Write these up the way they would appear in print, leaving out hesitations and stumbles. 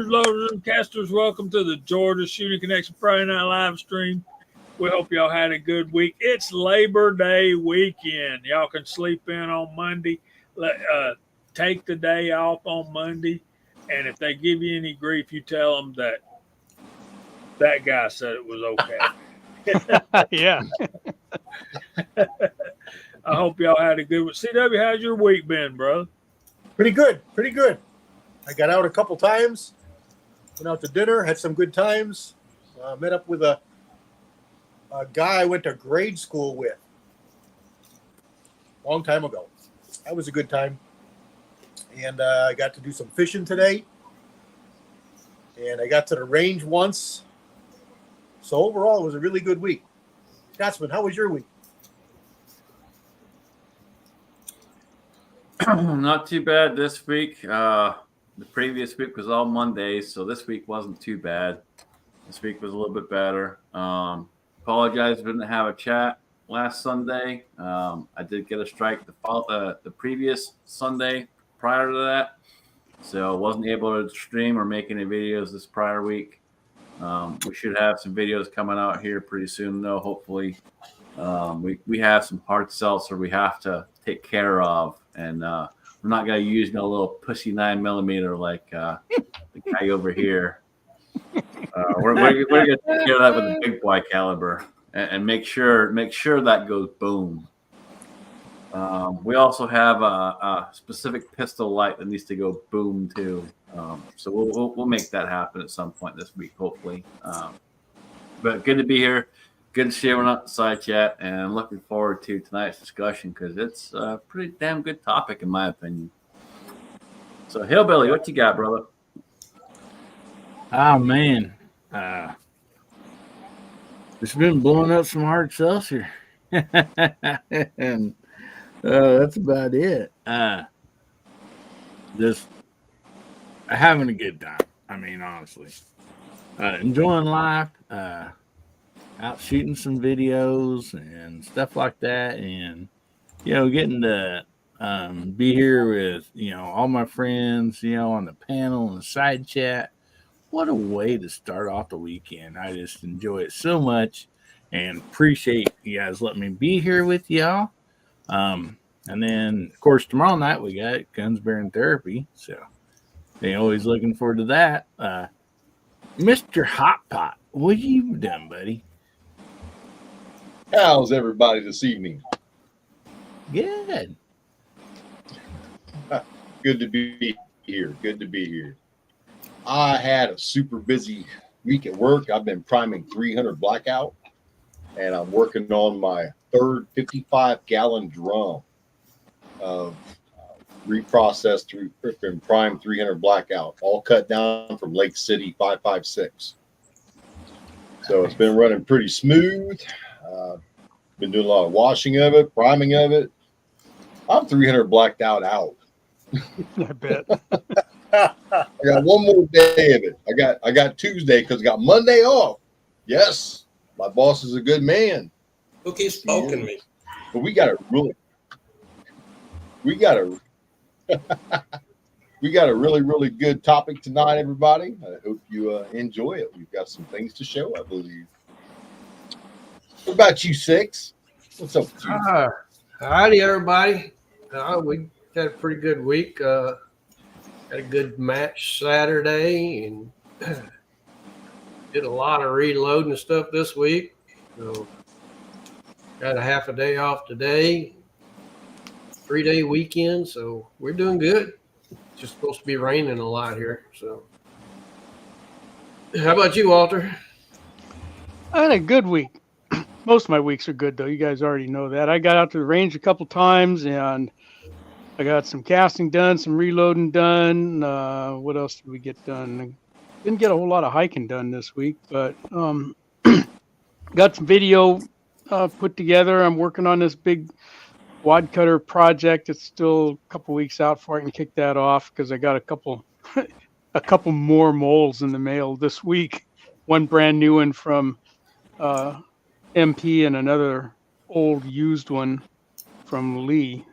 loaders, and casters. Welcome to the Georgia Shooting Connection Friday Night live stream. We hope y'all had a good week. It's Labor Day weekend. Y'all can sleep in on Monday. Take the day off on Monday. And if they give you any grief, you tell them that guy said it was okay. Yeah. I hope y'all had a good one. CW, how's your week been, bro? Pretty good. I got out a couple times, went out to dinner, had some good times, met up with a guy I went to grade school with a long time ago. That was a good time. And I got to do some fishing today. And I got to the range once. So overall, it was a really good week. Scotsman, how was your week? Not too bad this week. The previous week was all Mondays, so this week wasn't too bad. This week was a little bit better. Apologize, didn't have a chat last Sunday. I did get a strike the previous Sunday prior to that, so wasn't able to stream or make any videos this prior week. We should have some videos coming out here pretty soon, though. Hopefully, we have some hard seltzer we have to take care of, and we're not going to use no little pussy 9mm like the guy over here. We're going to take care of that with a big boy caliber and make sure that goes boom. We also have a specific pistol light that needs to go boom too. So we'll make that happen at some point this week, hopefully. But good to be here. Good to see everyone outside chat, and looking forward to tonight's discussion because it's a pretty damn good topic in my opinion. So Hillbilly, what you got, brother? Oh man, it's been blowing up some hard seltzer, and that's about it. Just having a good time. I mean, honestly, enjoying life. Out shooting some videos and stuff like that, and getting to be here with all my friends, on the panel and side chat. What a way to start off the weekend. I just enjoy it so much and appreciate you guys letting me be here with y'all. And then of course tomorrow night we got Guns Bearing Therapy, so they always looking forward to that. Mr. Hot Pot, what have you done, buddy? How's everybody this evening? Good. Good to be here. I had a super busy week at work. I've been priming 300 blackout, and I'm working on my third 55-gallon drum of reprocessed through and primed 300 blackout, all cut down from Lake City 556. So it's been running pretty smooth. Been doing a lot of washing of it, priming of it. I'm 300 blacked out. I bet. I got one more day of it. I got Tuesday because I got Monday off. Yes, my boss is a good man. Who keeps poking me? But we got a really good topic tonight, everybody. I hope you enjoy it. We've got some things to show, I believe. What about you, Six? What's up with you? Howdy, everybody. We had a pretty good week. Had a good match Saturday and did a lot of reloading and stuff this week. So got a half a day off today. 3-day weekend, so we're doing good. It's just supposed to be raining a lot here. So how about you, Walter? I had a good week. Most of my weeks are good, though. You guys already know that. I got out to the range a couple times, and I got some casting done, some reloading done. What else did we get done? Didn't get a whole lot of hiking done this week, but got some video put together. I'm working on this big wad cutter project. It's still a couple weeks out before I can kick that off because I got a couple more molds in the mail this week. One brand new one from MP and another old used one from Lee.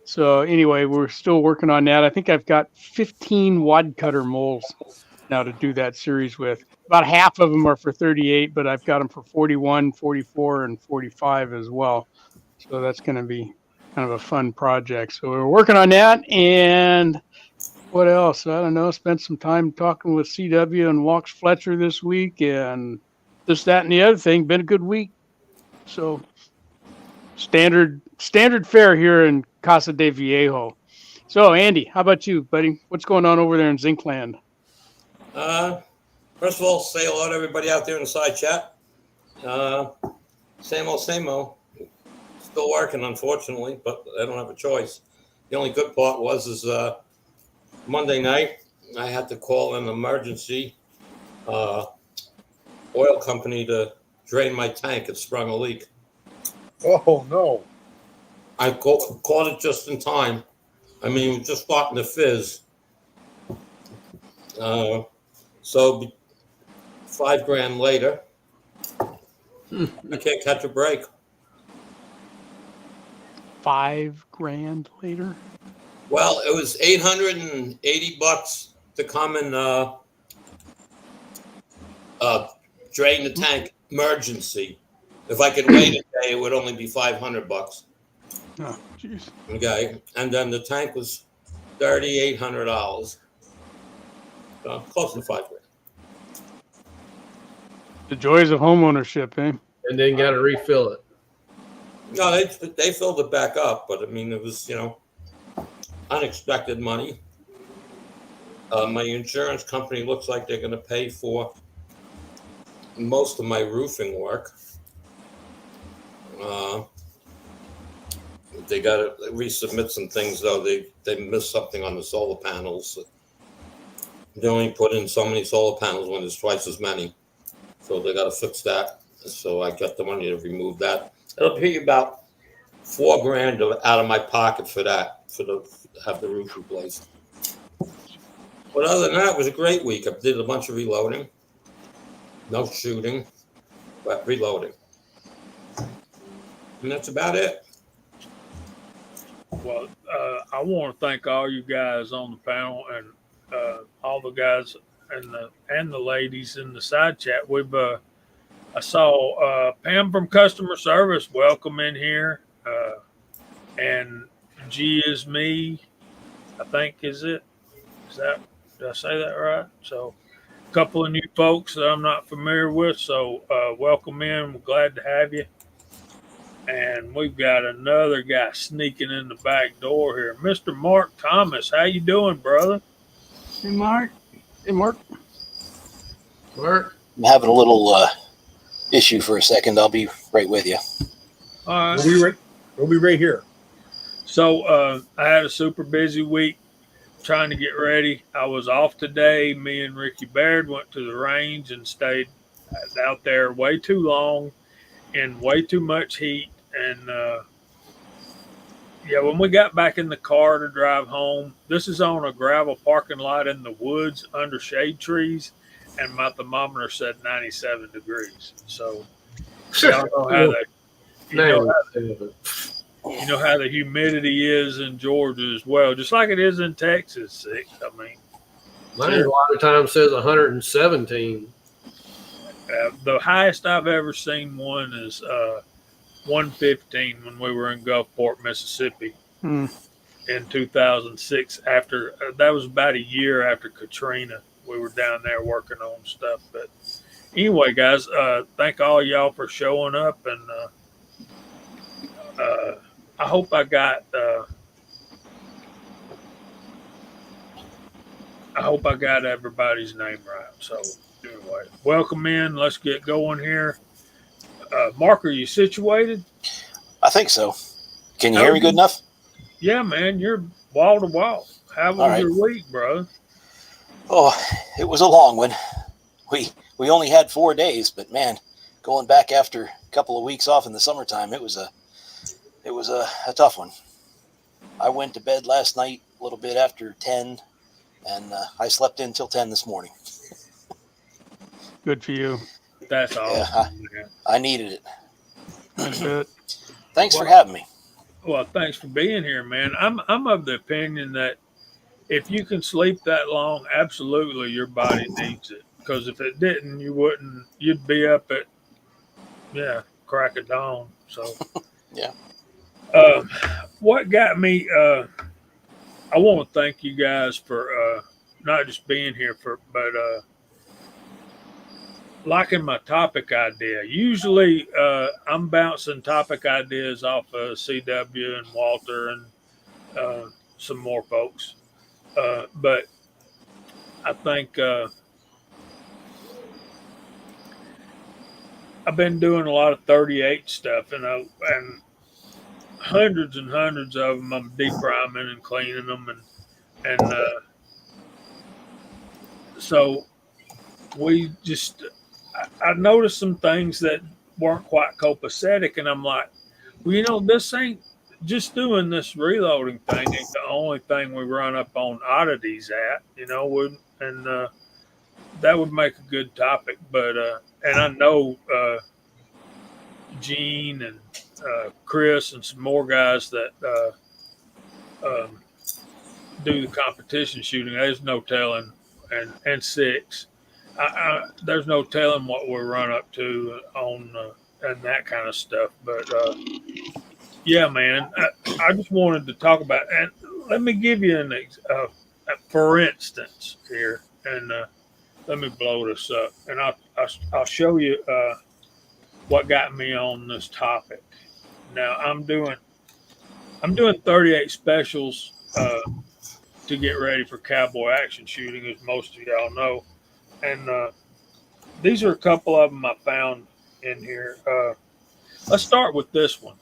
So anyway, we're still working on that. I think I've got 15 wad cutter molds now to do that series with. About half of them are for 38, but I've got them for 41, 44, and 45 as well. So that's going to be kind of a fun project. So we're working on that. And what else? I don't know. Spent some time talking with CW and Walks Fletcher this week, and this, that, and the other thing. Been a good week. So standard fare here in Casa de Viejo. So Andy, how about you, buddy? What's going on over there in Zinkland? First of all, say hello to everybody out there in the side chat. Same old. Still working, unfortunately, but I don't have a choice. The only good part was Monday night, I had to call an emergency oil company to drain my tank. It sprung a leak. Oh no! I caught it just in time. I mean, it was just starting to fizz. So $5,000 later, I can't catch a break. $5,000 later. Well, it was $880 to come and drain the tank, emergency. If I could wait a day, it would only be $500. Oh, jeez. Okay, and then the tank was $3,800. Close to $5,000. The joys of homeownership, eh? And then got to refill it. No, they filled it back up, but I mean, it was, unexpected money. My insurance company looks like they're going to pay for most of my roofing work. They got to resubmit some things, though. They missed something on the solar panels. They only put in so many solar panels when there's twice as many. So they got to fix that. So I got the money to remove that. It'll be about $4,000 out of my pocket for that, have the roof replaced. But other than that, it was a great week. I did a bunch of reloading. No shooting, but reloading. And that's about it. Well, I want to thank all you guys on the panel and all the guys and the ladies in the side chat. I saw Pam from customer service welcome in here, and G is me. I think did I say that right? So a couple of new folks that I'm not familiar with. So welcome in. We're glad to have you. And we've got another guy sneaking in the back door here. Mr. Mark Thomas, how you doing, brother? Hey, Mark. Mark? I'm having a little issue for a second. I'll be right with you. All right. We'll be right here. So I had a super busy week trying to get ready. I was off today. Me and Ricky Baird went to the range and stayed out there way too long in way too much heat. And when we got back in the car to drive home, this is on a gravel parking lot in the woods under shade trees, and my thermometer said 97 degrees. So y'all know how you know how the humidity is in Georgia as well, just like it is in Texas. I mean, mine a lot of times says 117. The highest I've ever seen one is 115 when we were in Gulfport, Mississippi in 2006. After that was about a year after Katrina. We were down there working on stuff. But anyway, guys, thank all y'all for showing up, and I hope I got everybody's name right. So anyway, welcome in. Let's get going here. Mark, are you situated? I think so. Can you hear me good enough? Yeah, man, you're wall to wall. How was your week, bro? Oh, it was a long one. We only had 4 days, but man, going back after a couple of weeks off in the summertime, it was a tough one. I went to bed last night a little bit after 10, and I slept in till 10 this morning. Good for you. That's awesome. Yeah, I needed it. That's it. Thanks for having me. Well, thanks for being here, man. I'm of the opinion that if you can sleep that long, absolutely your body needs it. Because if it didn't, you wouldn't. You'd be up at crack of dawn. So Yeah. uh, what got me? I want to thank you guys for not just being here but liking my topic idea. Usually, I'm bouncing topic ideas off of CW and Walter and some more folks. But I think I've been doing a lot of 38 stuff, and hundreds and hundreds of them. I'm depriming and cleaning them, and so we just I noticed some things that weren't quite copacetic, and I'm like, well, this ain't just doing this reloading thing ain't the only thing we run up on oddities at, and that would make a good topic. But and I know Gene and Chris and some more guys that do the competition shooting. There's no telling, and six. There's no telling what we run up to on and that kind of stuff. But yeah, man, I just wanted to talk about. And let me give you for instance here, and let me blow this up, and I'll show you what got me on this topic. Now I'm doing 38 specials to get ready for cowboy action shooting, as most of y'all know. And these are a couple of them I found in here. Let's start with this one.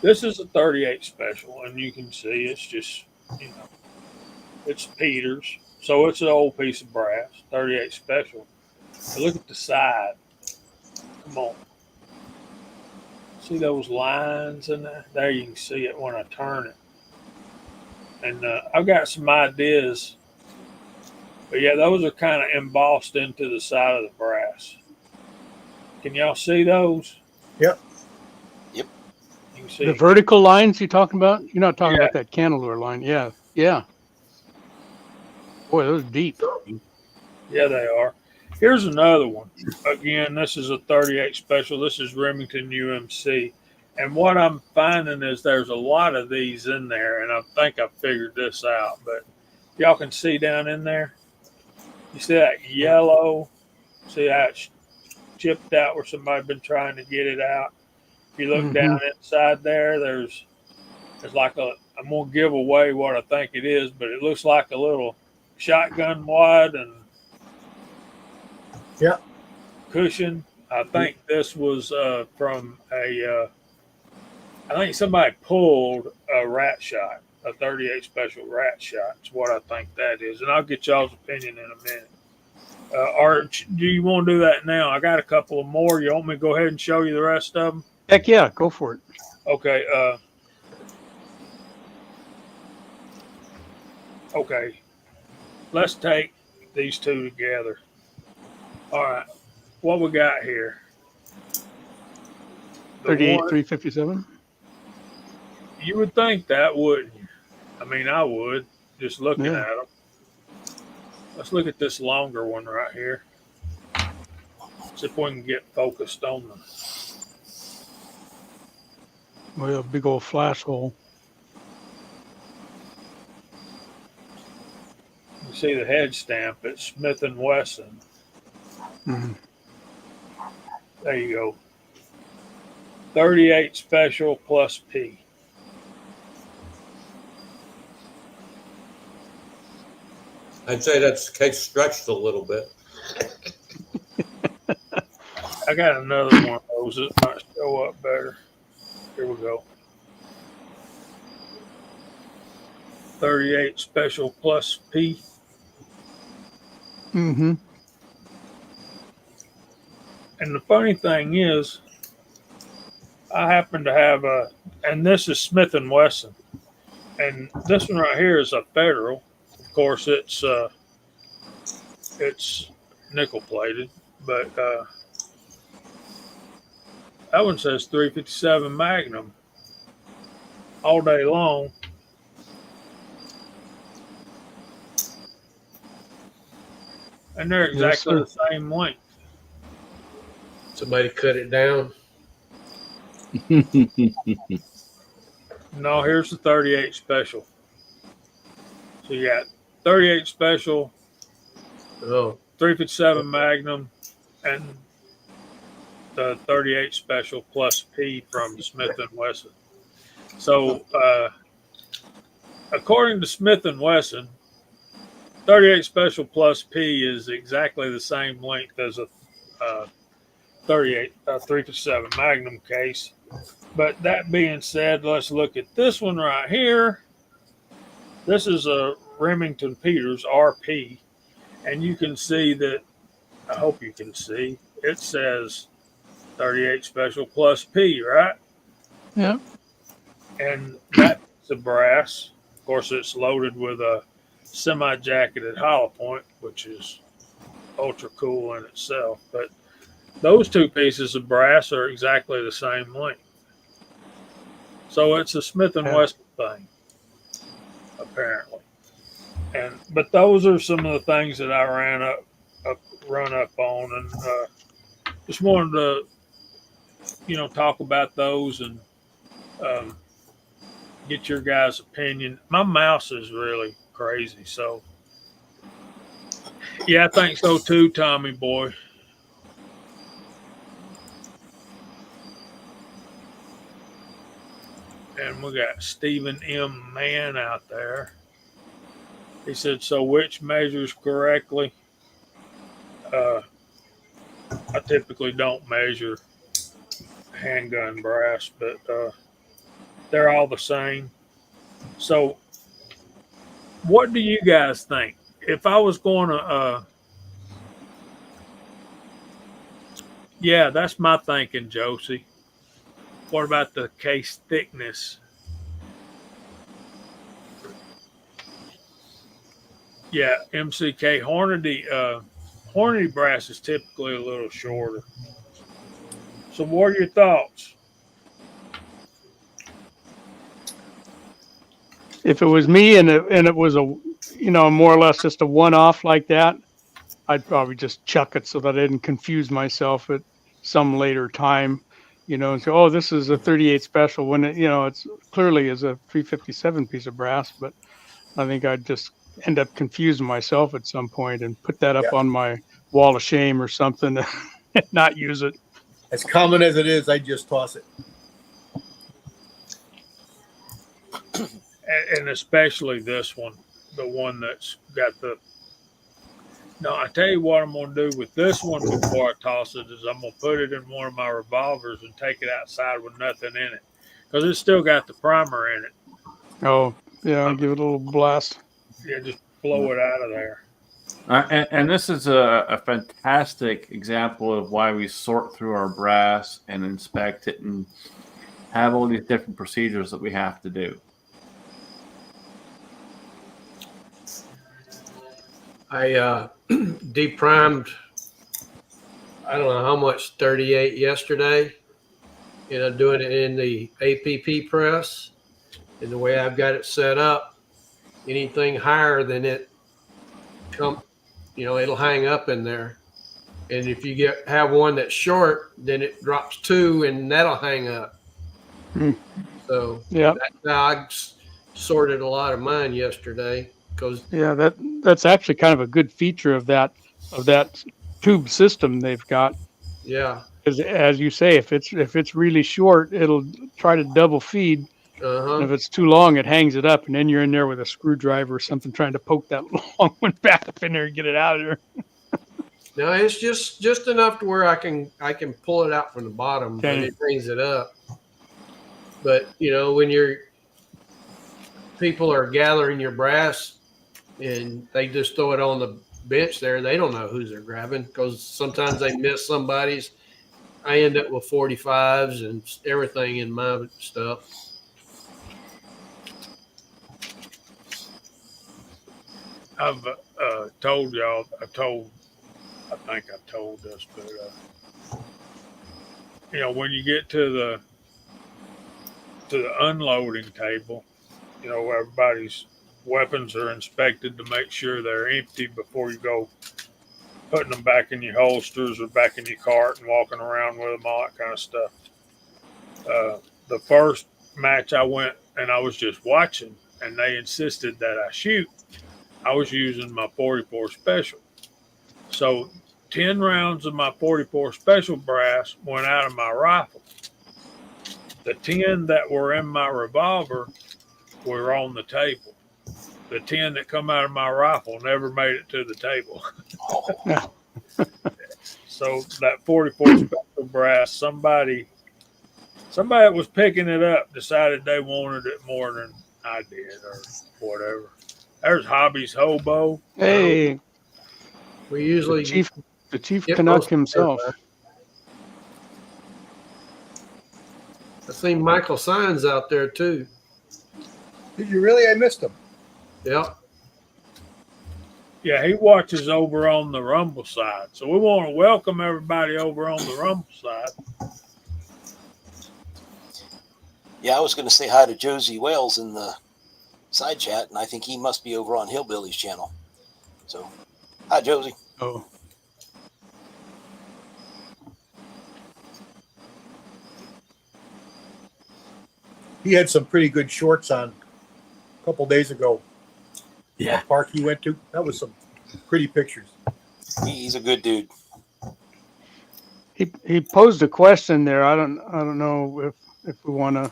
This is a 38 special, and you can see it's just, it's Peters. So it's an old piece of brass, 38 special. But look at the side. Come on. See those lines in there? There you can see it when I turn it. And I've got some ideas. But yeah, those are kind of embossed into the side of the brass. Can y'all see those? Yep. Yep. You can see The vertical lines you're talking about? You're not talking Yeah. about that cantilever line. Yeah. Yeah. Boy, those are deep. Yeah, they are. Here's another one. Again, this is a 38 special. This is Remington UMC. And what I'm finding is there's a lot of these in there, and I think I figured this out. But y'all can see down in there. You see that yellow? See how it's chipped out where somebody's been trying to get it out? If you look down inside there, there's like I'm gonna give away what I think it is, but it looks like a little shotgun wad and cushion. I think this was from I think somebody pulled a rat shot, a 38 special rat shot. Is what I think that is, and I'll get y'all's opinion in a minute. Arch, do you want to do that now? I got a couple of more. You want me to go ahead and show you the rest of them? Heck yeah, go for it. Okay. Okay. Let's take these two together. All right. What we got here? 38, 357. You would think that, wouldn't you? I mean, I would, just looking at them. Let's look at this longer one right here. See if we can get focused on them. Well, a big old flash hole. You see the head stamp. It's Smith & Wesson. Mm-hmm. There you go. 38 special plus P. I'd say that's case stretched a little bit. I got another one of those that might show up better. Here we go. 38 special plus P. Mm-hmm. And the funny thing is, I happen to have and this is Smith & Wesson. And this one right here is a Federal. Of course, it's nickel plated, but that one says 357 Magnum. all day long. And they're Yes, exactly sir. the same length. Somebody cut it down. No, here's the 38 special. So you got 38 special, Oh, 357 Magnum, and the 38 special plus P from Smith and Wesson. So, according to Smith and Wesson, 38 special plus P is exactly the same length as a 38 357 Magnum case. But that being said, let's look at this one right here. This is a Remington Peters RP, and you can see that. I hope you can see. It says 38 special plus P, right? Yeah. And that's the brass. Of course, it's loaded with a semi-jacketed hollow point, which is ultra cool in itself. But those two pieces of brass are exactly the same length. So it's a Smith and Wesson thing, apparently. But those are some of the things that I run up on, and just wanted to, talk about those and get your guys' opinion. My mouse is really crazy, so yeah, I think so too, Tommy boy. And we got Stephen M. Mann out there. He said, so which measures correctly? I typically don't measure handgun brass, but they're all the same. So what do you guys think? If I was going to, yeah, that's my thinking, Josie. What about the case thickness? Yeah, MCK Hornady brass is typically a little shorter. So what are your thoughts? If it was me and it was a, more or less just a one-off like that, I'd probably just chuck it so that I didn't confuse myself at some later time, and say, oh, this is a 38 special when it's clearly is a 357 piece of brass. But I think I'd just end up confusing myself at some point and put that up Yeah. on my wall of shame or something and not use it. As common as it is, I just toss it. And especially this one, the one that's got the. No, I tell you what I'm going to do with this one before I toss it is I'm going to put it in one of my revolvers and take it outside with nothing in it because it's still got the primer in it. Oh, yeah, give it a little blast. Yeah, just blow it out of there. And this is a fantastic example of why we sort through our brass and inspect it and have all these different procedures that we have to do. I deprimed, I don't know how much, 38 yesterday. Doing it in the APP press. And the way I've got it set up, anything higher than it it'll hang up in there. And if you have one that's short, then it drops 2 and that'll hang up. So yeah, that's how I sorted a lot of mine yesterday. Yeah, that's actually kind of a good feature of that tube system they've got. Yeah. As you say, if it's really short, it'll try to double feed. And if Uh-huh. it's too long, it hangs it up, and then you're in there with a screwdriver or something trying to poke that long one back up in there and get it out of there. No, it's just enough to where I can pull it out from the bottom, but Okay. it brings it up. But when people are gathering your brass and they just throw it on the bench there, they don't know whose they're grabbing because sometimes they miss somebody's. I end up with 45s and everything in my stuff. I've told y'all, I think I told this, but when you get to to the unloading table. You know, everybody's weapons are inspected to make sure they're empty before you go putting them back in your holsters or back in your cart and walking around with them, all that kind of stuff. The first match I went and I was just watching, and they insisted that I shoot. I was using my 44 special. So 10 rounds of my 44 special brass went out of my rifle. The 10 that were in my revolver were on the table. The 10 that come out of my rifle never made it to the table. So that 44 special brass, somebody that was picking it up decided they wanted it more than I did or whatever. There's Hobby's Hobo. Hey, We usually the chief get Canuck most himself. I seen Michael Signs out there too. Did you really? I missed him. Yep. Yeah, he watches over on the Rumble side. So we want to welcome everybody over on the Rumble side. Yeah, I was going to say hi to Josie Wales in the side chat, and I think he must be over on Hillbilly's channel. So, hi, Josie. Oh, He had some pretty good shorts on a couple days ago. Yeah. That park he went to. That was some pretty pictures. He's a good dude. he posed a question there. I don't know if we want to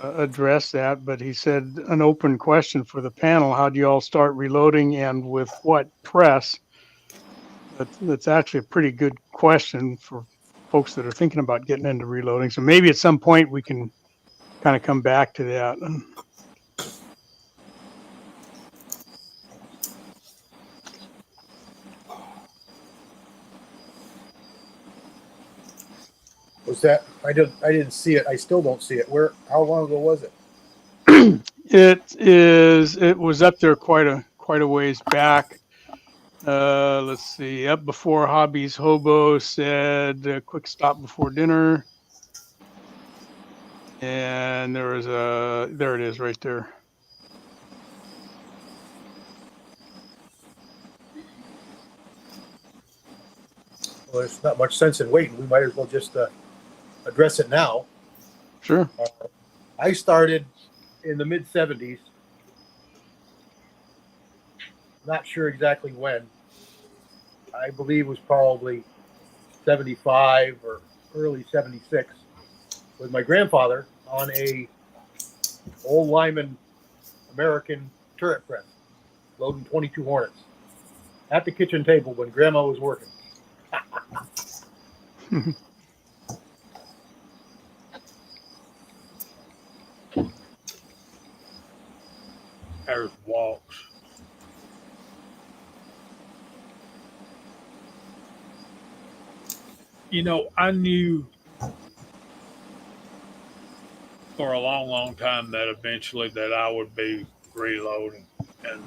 address that, but he said an open question for the panel: how do you all start reloading, and with what press? That's actually a pretty good question for folks that are thinking about getting into reloading. So maybe at some point we can kind of come back to that. Was that? I didn't see it. I still don't see it. Where? How long ago was it? It was up there quite a ways back. Let's see, up before Hobby's Hobo said a quick stop before dinner. And there it is right there. Well, there's not much sense in waiting. We might as well just address it now. Sure. I started in the mid 70s. Not sure exactly when. I believe it was probably 75 or early 76 with my grandfather on a old Lyman American turret press, loading 22 Hornets at the kitchen table when Grandma was working. There's walks. You know, I knew for a long, long time that eventually that I would be reloading. And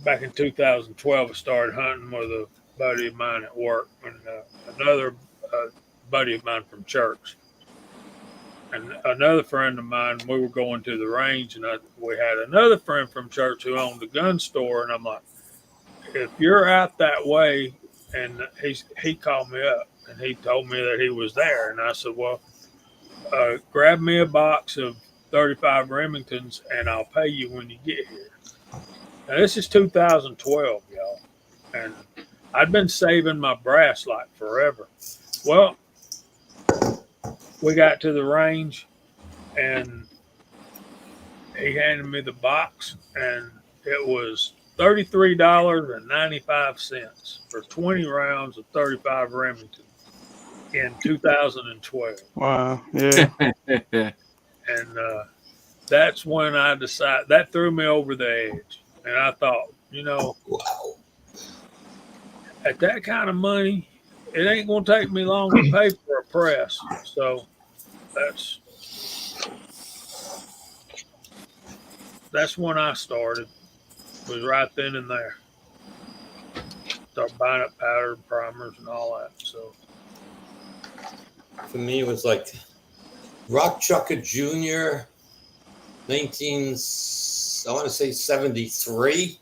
back in 2012, I started hunting with a buddy of mine at work and another buddy of mine from church. And another friend of mine, we were going to the range, and we had another friend from church who owned a gun store. And I'm like, if you're out that way, and he called me up and he told me that he was there. And I said, well, grab me a box of 35 Remingtons and I'll pay you when you get here. Now, this is 2012, y'all. And I'd been saving my brass like forever. Well, we got to the range and he handed me the box, and it was $33.95 for 20 rounds of 35 Remington in 2012. Wow. Yeah. And that's when I decided, that threw me over the edge. And I thought, you know, at that kind of money, it ain't going to take me long to pay for a press. So that's when I started. Was right then and there. Start buying up powder and primers and all that. So for me it was like Rock Chucker Jr. I want to say 73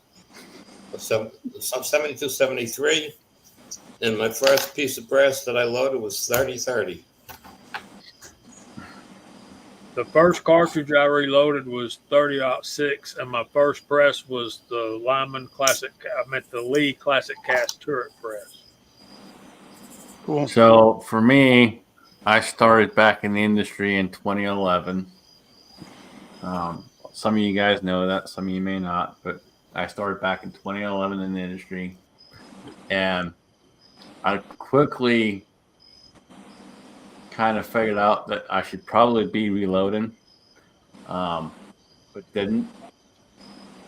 or some 72, 73. And my first piece of brass that I loaded was 3030. The first cartridge I reloaded was 30-06, and my first press was the Lyman Classic. I meant the Lee Classic Cast Turret Press. Cool. So for me, I started back in the industry in 2011. Some of you guys know that, some of you may not, but I started back in 2011 in the industry, and I quickly kind of figured out that I should probably be reloading, but didn't.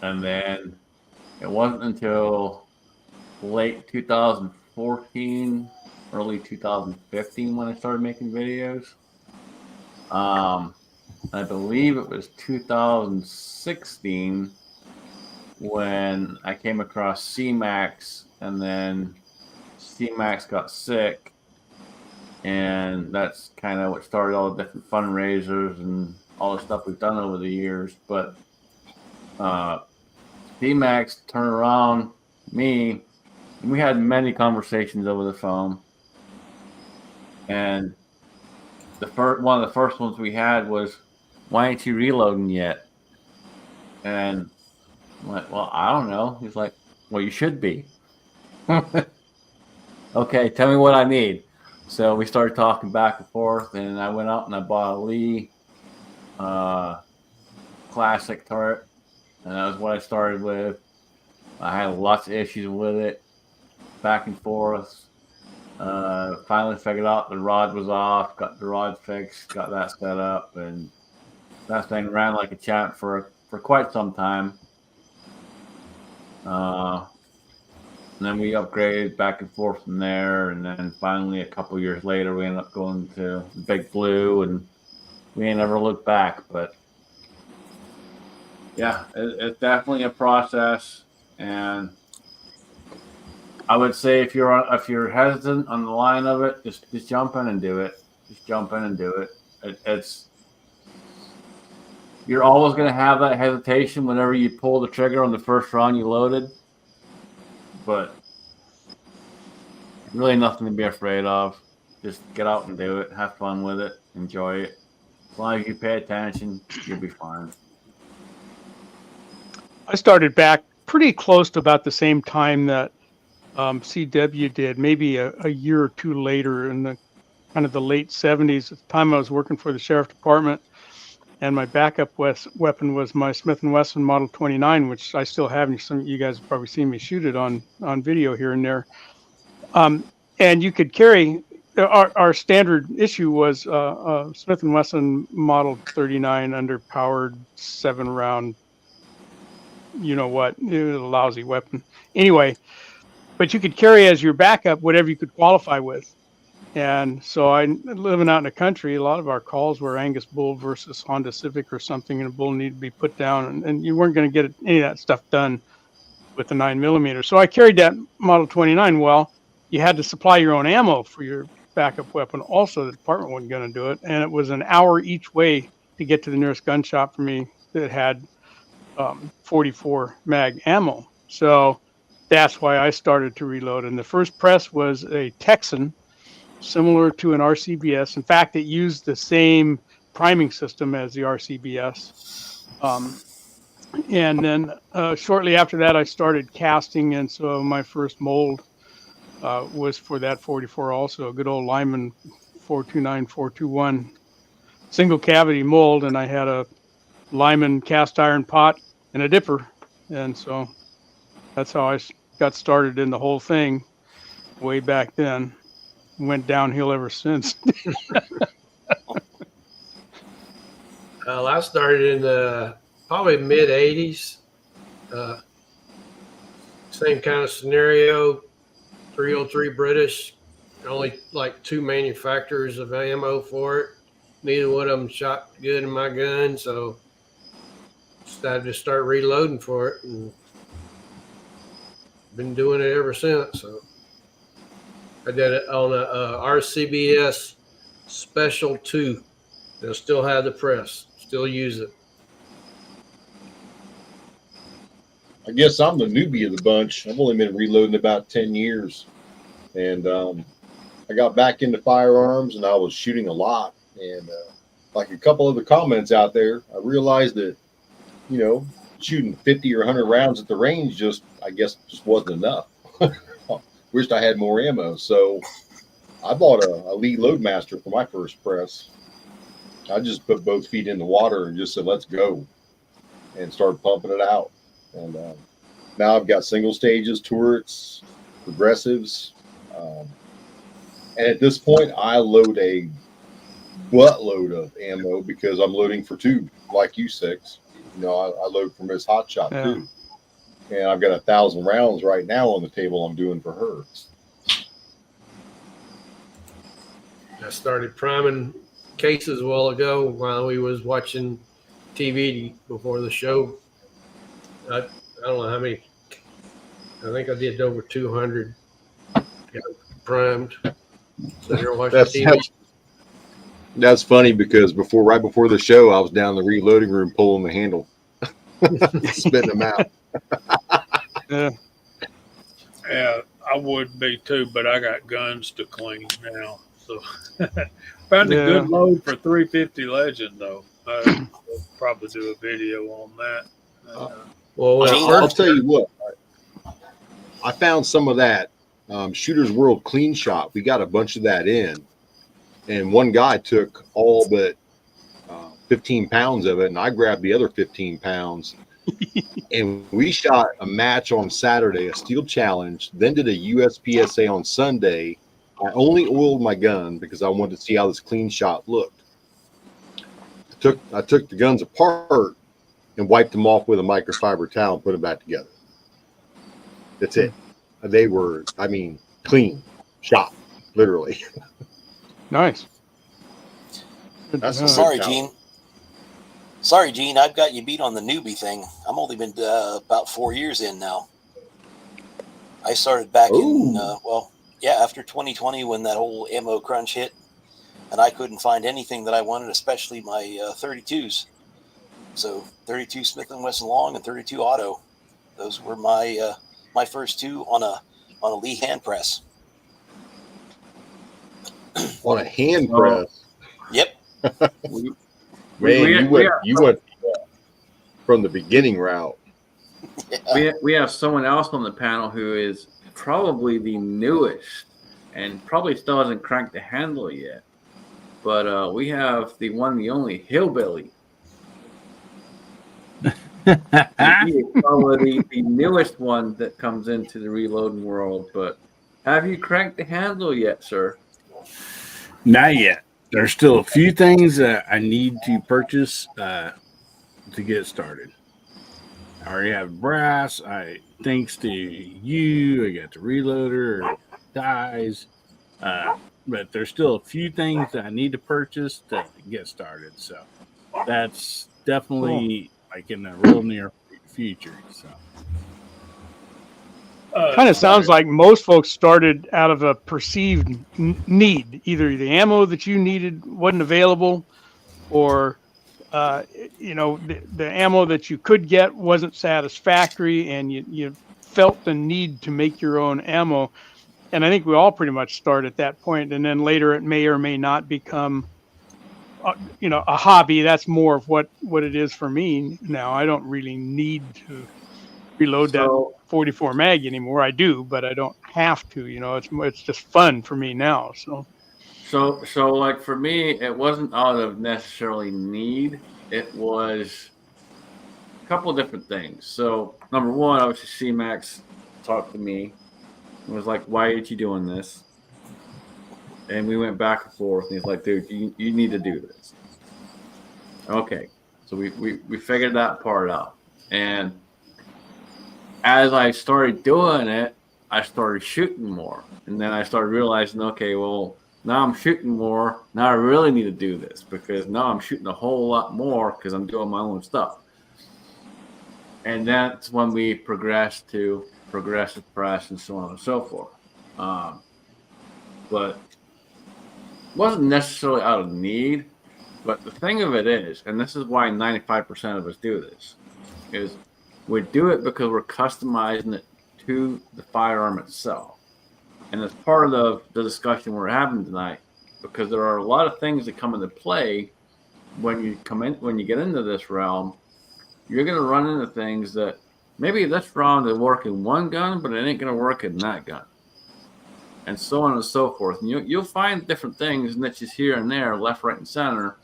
And then it wasn't until late 2014, early 2015 when I started making videos. I believe it was 2016 when I came across C-Max, and then C-Max got sick, and that's kind of what started all the different fundraisers and all the stuff we've done over the years. But C-Max turned around me, and we had many conversations over the phone, and one of the first ones we had was, "Why ain't you reloading yet?" And I'm like, "Well, I don't know." He's like, "Well, you should be." Okay, tell me what I need. So we started talking back and forth, and I went out and I bought a Lee Classic turret, and that was what I started with. I had lots of issues with it, back and forth. Finally figured out the rod was off, got the rod fixed, got that set up, and that thing ran like a champ for quite some time. And then we upgraded back and forth from there, and then finally a couple years later we ended up going to Big Blue, and we ain't ever looked back. But yeah, it's definitely a process, and I would say if you're hesitant on the line of it, just jump in and do it. Just jump in and do it. You're always going to have that hesitation whenever you pull the trigger on the first round you loaded, but really nothing to be afraid of. Just get out and do it. Have fun with it. Enjoy it. As long as you pay attention, you'll be fine. I started back pretty close to about the same time that CW did, maybe a year or two later in the kind of the late 70s. At the time I was working for the sheriff department, and my backup weapon was my Smith & Wesson Model 29, which I still have, and some of you guys have probably seen me shoot it on video here and there. And you could carry, our standard issue was Smith & Wesson Model 39 underpowered 7-round, you know what, it was a lousy weapon. Anyway, but you could carry as your backup whatever you could qualify with. And so living out in the country, a lot of our calls were Angus Bull versus Honda Civic or something, and a bull needed to be put down, and you weren't going to get any of that stuff done with the 9mm. So I carried that Model 29. Well, you had to supply your own ammo for your backup weapon. Also, the department wasn't going to do it, and it was an hour each way to get to the nearest gun shop for me that had 44 mag ammo. So that's why I started to reload. And the first press was a Texan, similar to an RCBS. In fact, it used the same priming system as the RCBS. And then shortly after that, I started casting. And so my first mold was for that 44 also, a good old Lyman 429, 421 single cavity mold. And I had a Lyman cast iron pot and a dipper. And so that's how I got started in the whole thing way back then. Went downhill ever since. I started in the probably mid 80s. Same kind of scenario, 303 British, only like 2 manufacturers of ammo for it. Neither one of them shot good in my gun, so decided to start reloading for it, and been doing it ever since. So I did it on a RCBS Special 2. They'll still have the press. Still use it. I guess I'm the newbie of the bunch. I've only been reloading about 10 years. And I got back into firearms and I was shooting a lot. And like a couple of the comments out there, I realized that, shooting 50 or 100 rounds at the range just wasn't enough. Wished I had more ammo. So I bought a Lee Loadmaster for my first press. I just put both feet in the water and just said, let's go, and started pumping it out. And now I've got single stages, turrets, progressives. And at this point, I load a buttload of ammo because I'm loading for 2, like you, Six. I load for Miss Hotshot too. And I've got 1,000 rounds right now on the table I'm doing for her. I started priming cases a while ago while we was watching TV before the show. I don't know how many. I think I did over 200. Got primed. So you're watching TV. That's funny because right before the show, I was down in the reloading room pulling the handle, spitting them out. Yeah, I would be too, but I got guns to clean now. So found a good load for 350 Legend though. We'll probably do a video on that. Well, I'll tell you what. I found some of that Shooter's World Clean Shot. We got a bunch of that in, and one guy took all but 15 pounds of it, and I grabbed the other 15 pounds. And we shot a match on Saturday, a steel challenge, then did a USPSA on Sunday. I only oiled my gun because I wanted to see how this clean shot looked. I took the guns apart and wiped them off with a microfiber towel and put them back together. That's it. They were, clean shot, literally. Nice. Sorry, Gene. I've got you beat on the newbie thing. I'm only been about 4 years in now. I started back in, after 2020 when that whole ammo crunch hit, and I couldn't find anything that I wanted, especially my 32s. So 32 Smith & Wesson long and 32 auto. Those were my my first 2 on a Lee hand press. On a hand press? Yep. Man, you went from the beginning route. Yeah. We have someone else on the panel who is probably the newest and probably still hasn't cranked the handle yet. But we have the one, the only Hillbilly. He is probably the newest one that comes into the reloading world. But have you cranked the handle yet, sir? Not yet. There's still a few things that I need to purchase to get started. I already have brass. Thanks to you, I got the reloader, dies. But there's still a few things that I need to purchase to get started. So that's definitely like in the real near future. So kind of sounds like most folks started out of a perceived need. Either the ammo that you needed wasn't available, or the ammo that you could get wasn't satisfactory, and you felt the need to make your own ammo. And I think we all pretty much start at that point, and then later it may or may not become a hobby. That's more of what it is for me now. I don't really need to reload that 44 mag anymore. I do, but I don't have to. It's just fun for me now. So like for me, it wasn't out of necessarily need. It was a couple of different things. So number one, obviously C-Max talked to me and was like, "Why are you doing this?" And we went back and forth. And he's like, "Dude, you need to do this." Okay, so we figured that part out. And as I started doing it, I started shooting more. And then I started realizing, okay, well, now I'm shooting more. Now I really need to do this because now I'm shooting a whole lot more because I'm doing my own stuff. And that's when we progressed to progressive press and so on and so forth. But wasn't necessarily out of need, but the thing of it is, and this is why 95% of us do this, is we do it because we're customizing it to the firearm itself. And it's part of the discussion we're having tonight, because there are a lot of things that come into play when you get into this realm. You're going to run into things that maybe this round will work in one gun, but it ain't going to work in that gun, and so on and so forth. And you'll find different things, niches here and there, left, right, and center.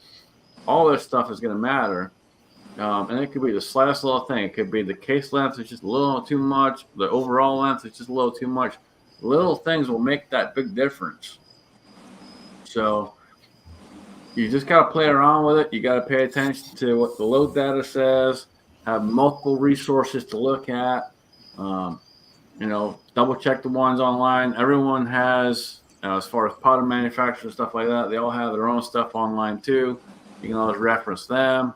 All this stuff is going to matter. And it could be the slightest little thing. It could be the case length is just a little too much. The overall length is just a little too much. Little things will make that big difference. So you just got to play around with it. You got to pay attention to what the load data says. Have multiple resources to look at. Double check the ones online. Everyone has, as far as powder manufacturers and stuff like that, they all have their own stuff online too. You can always reference them.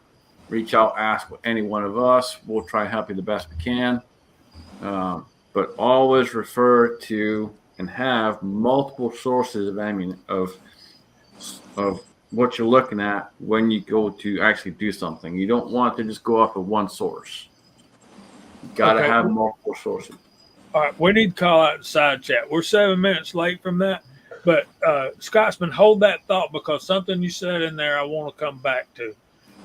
Reach out, ask any one of us. We'll try to help you the best we can. But always refer to and have multiple sources of what you're looking at when you go to actually do something. You don't want to just go off of one source. You got to have multiple sources. All right, we need to call out the side chat. We're 7 minutes late from that, but Scotsman, hold that thought, because something you said in there I want to come back to.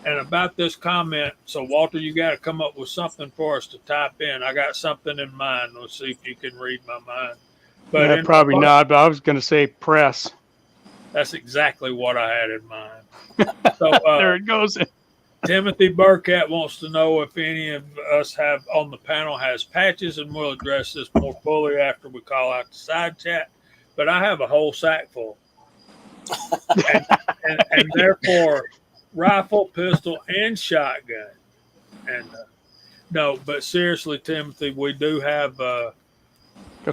And about this comment, so Walter, you got to come up with something for us to type in. I got something in mind. Let's see if you can read my mind. But Yeah, probably not, but I was going to say press. That's exactly what I had in mind. So there it goes. Timothy Burkett wants to know if any of us have on the panel has patches, and we'll address this more fully after we call out the side chat. But I have a whole sack full. and therefore, rifle, pistol, and shotgun. And no, but seriously, Timothy, we do have got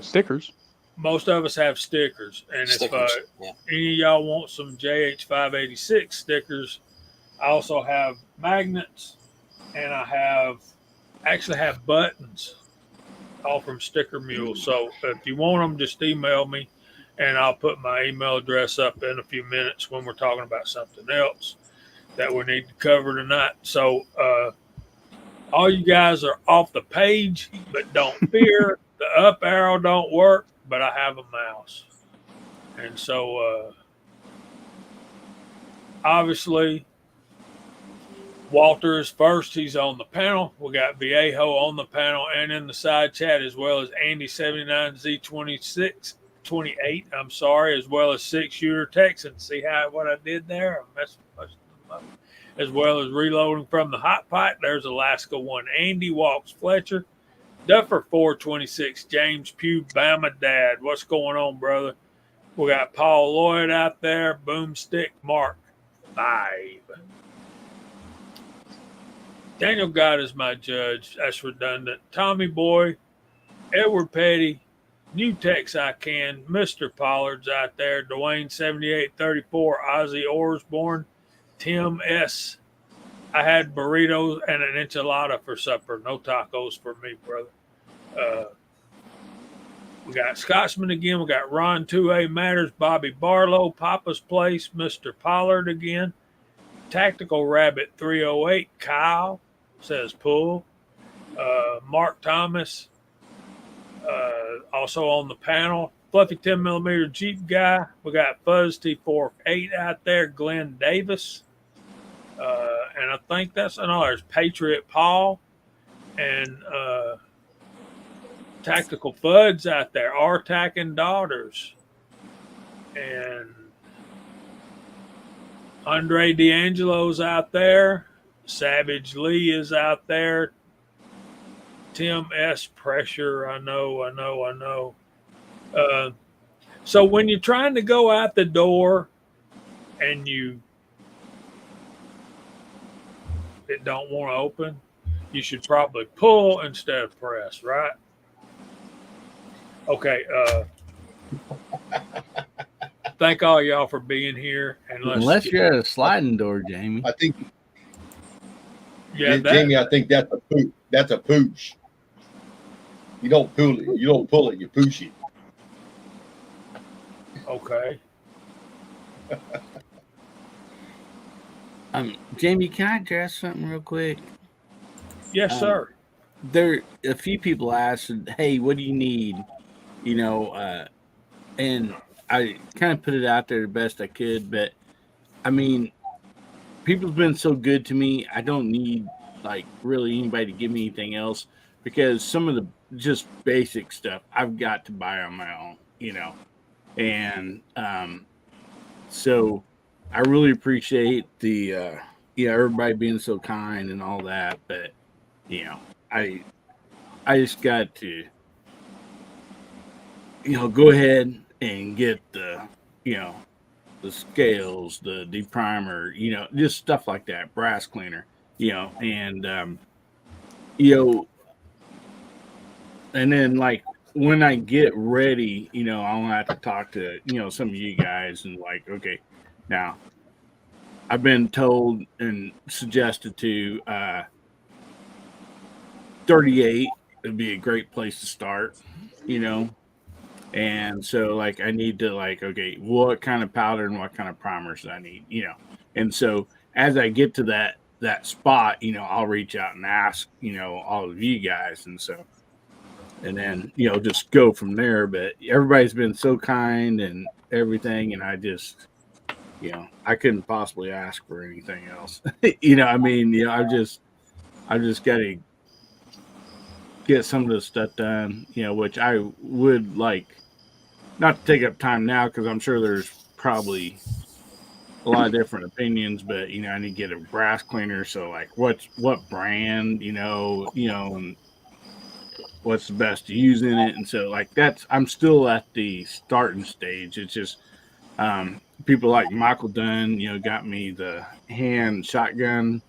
stickers. Most of us have stickers, and if any of y'all want some JH586 stickers, I also have magnets, and I actually have buttons, all from Sticker Mule. So if you want them, just email me, and I'll put my email address up in a few minutes when we're talking about something else that we need to cover tonight. So all you guys are off the page, but don't fear. The up arrow don't work, but I have a mouse. And so obviously Walter is first. He's on the panel. We got Viejo on the panel and in the side chat, as well as Andy79Z28, as well as 6-shooter Texan. See what I did there? I messed them up. As well as reloading from the hot pot. There's Alaska 1 Andy, Walks Fletcher, Duffer 426, James Pugh, Bama Dad. What's going on, brother? We got Paul Lloyd out there, Boomstick Mark 5. Daniel God is my judge. That's redundant. Tommy Boy, Edward Petty, New Tex I Can, Mr. Pollard's out there, Dwayne 7834, Ozzy Orsborn, Tim S. I had burritos and an enchilada for supper. No tacos for me, brother. We got Scotsman again. We got Ron 2A Matters, Bobby Barlow, Papa's Place, Mr. Pollard again. Tactical Rabbit 308, Kyle says pull. Mark Thomas, also on the panel. Fluffy 10mm Jeep guy. We got Fuzz T48 out there. Glenn Davis. And I think that's there's Patriot Paul and Tactical Fuds out there. Artac and Daughters. And Andre D'Angelo's out there. Savage Lee is out there. Tim S. Pressure. I know. So when you're trying to go out the door and it don't want to open, you should probably pull instead of press, right? Okay. Thank all y'all for being here. And unless you're at a sliding door, Jamie. I think. Yeah, Jamie, I think that's a pooch. You don't pull it. You don't pull it. You push it. Okay. Jamie, can I address something real quick? Yes, sir. There, a few people asked, "Hey, what do you need?" You know, and I kind of put it out there the best I could, but I mean, people's been so good to me. I don't need like really anybody to give me anything else because some of the just basic stuff I've got to buy on my own, you know, and so I really appreciate the everybody being so kind and all that, but you know, I just got to go ahead and get the scales, the deprimer, just stuff like that, brass cleaner, and you know, and then like when I get ready, I'll have to talk to some of you guys and like, okay, now I've been told and suggested to 38 would be a great place to start, and so like I need to like, okay, what kind of powder and what kind of primers do I need, and so as I get to that spot, I'll reach out and ask, all of you guys, and so and then just go from there. But everybody's been so kind and everything, and I just I couldn't possibly ask for anything else. I mean, I've just got to get some of this stuff done, which I would like not to take up time now because I'm sure there's probably a lot of different opinions, but I need to get a brass cleaner. So like what brand, and what's the best to use in it. And so like I'm still at the starting stage. It's just people like Michael Dunn, got me the hand shotgun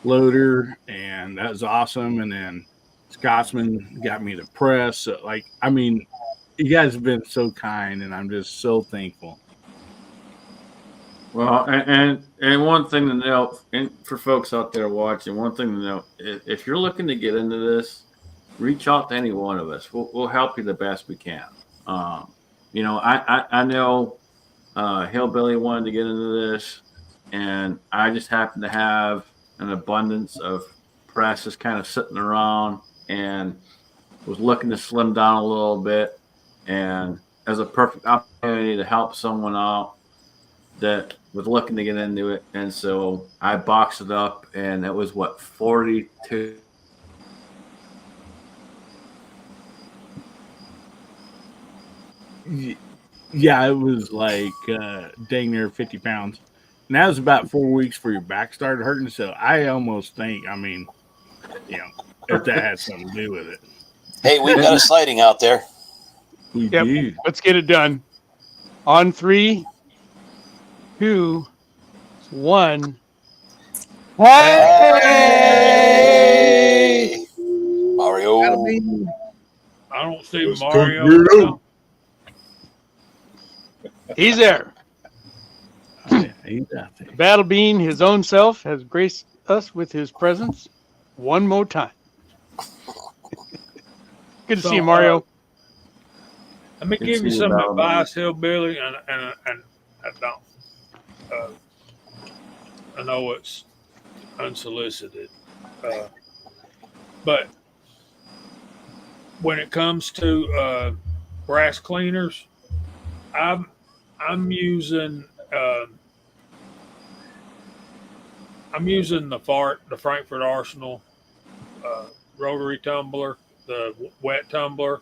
loader, and that was awesome. And then Scotsman got me the press. So like, I mean, you guys have been so kind, and I'm just so thankful. Well, and one thing to note, and for folks out there watching, one thing to note, if you're looking to get into this, reach out to any one of us. We'll help you the best we can. I know Hillbilly wanted to get into this, and I just happen to have an abundance of presses kind of sitting around, and was looking to slim down a little bit, and as a perfect opportunity to help someone out that was looking to get into it. And so I boxed it up, and it was 42. Yeah, it was like dang near 50 pounds. And that was about 4 weeks before your back started hurting. So I almost think, I mean, if that had something to do with it. Hey, we've got a sighting out there. We Yep. do. Let's get it done. On 3, 2, 1. Hey! Mario. I don't see Let's Mario. come get 'em. No. He's there. He's out there. Battle Bean, his own self, has graced us with his presence one more time. Good to see you, Mario. Let me Good give to you see you, some Battle advice, Hillbilly, and I don't. I know it's unsolicited, but when it comes to brass cleaners, I'm using the Frankfurt Arsenal rotary tumbler, the wet tumbler,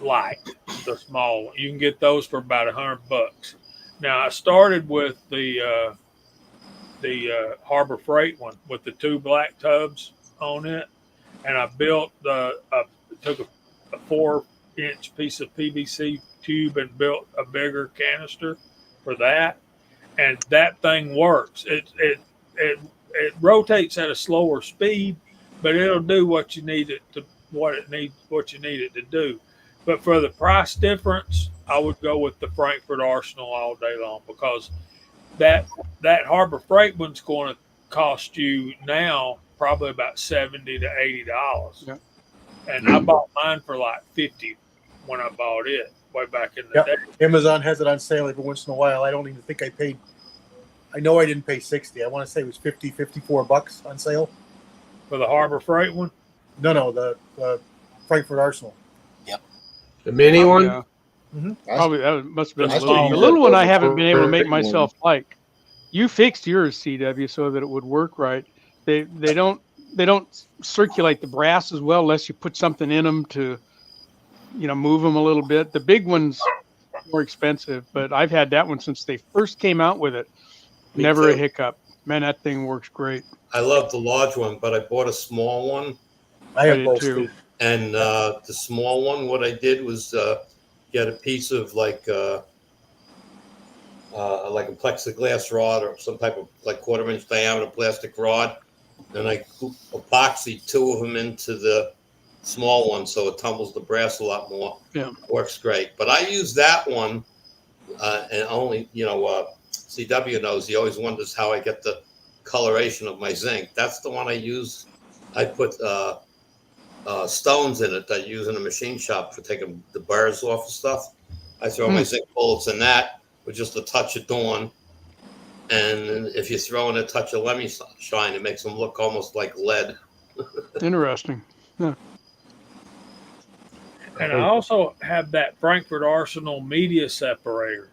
light, the small one. You can get those for about $100. Now I started with the Harbor Freight one with the 2 black tubs on it, and I built took a 4-inch piece of PVC tube and built a bigger canister for that, and that thing works. It rotates at a slower speed, but it'll do what you need it to do. But for the price difference, I would go with the Frankfurt Arsenal all day long, because that Harbor Freight one's going to cost you now probably about $70 to $80. Yeah. And I bought mine for like $50 when I bought it. way back in the Yep. day. Amazon has it on sale every once in a while. I don't even think I paid. I know I didn't pay 60. I want to say it was 50, $54 on sale. For the Harbor Freight one. No, the Frankfurt Arsenal. The mini one? Yeah, I- probably that must have been I the still little, use the that little one. I Harbor haven't been able to make Freight one. myself like. You fixed yours, CW, so that it would work right. They don't circulate the brass as well unless you put something in them to, move them a little bit. The big one's more expensive, but I've had that one since they first came out with it. Me Never a too. hiccup. Man, that thing works great. I love the large one, but I bought a small one. I I have did both too. too. And the small one, what I did was get a piece of like a plexiglass rod or some type of like 1/4 inch diameter plastic rod, and I epoxy 2 of them into the small one so it tumbles the brass a lot more. Yeah. Works great. But I use that one, and only CW knows. He always wonders how I get the coloration of my zinc. That's the one I use. I put stones in it that I use in a machine shop for taking the bars off of stuff. I throw my zinc bullets in that with just a touch of dawn. And if you throw in a touch of lemon shine, it makes them look almost like lead. Interesting. And I also have that Frankfurt Arsenal media separator.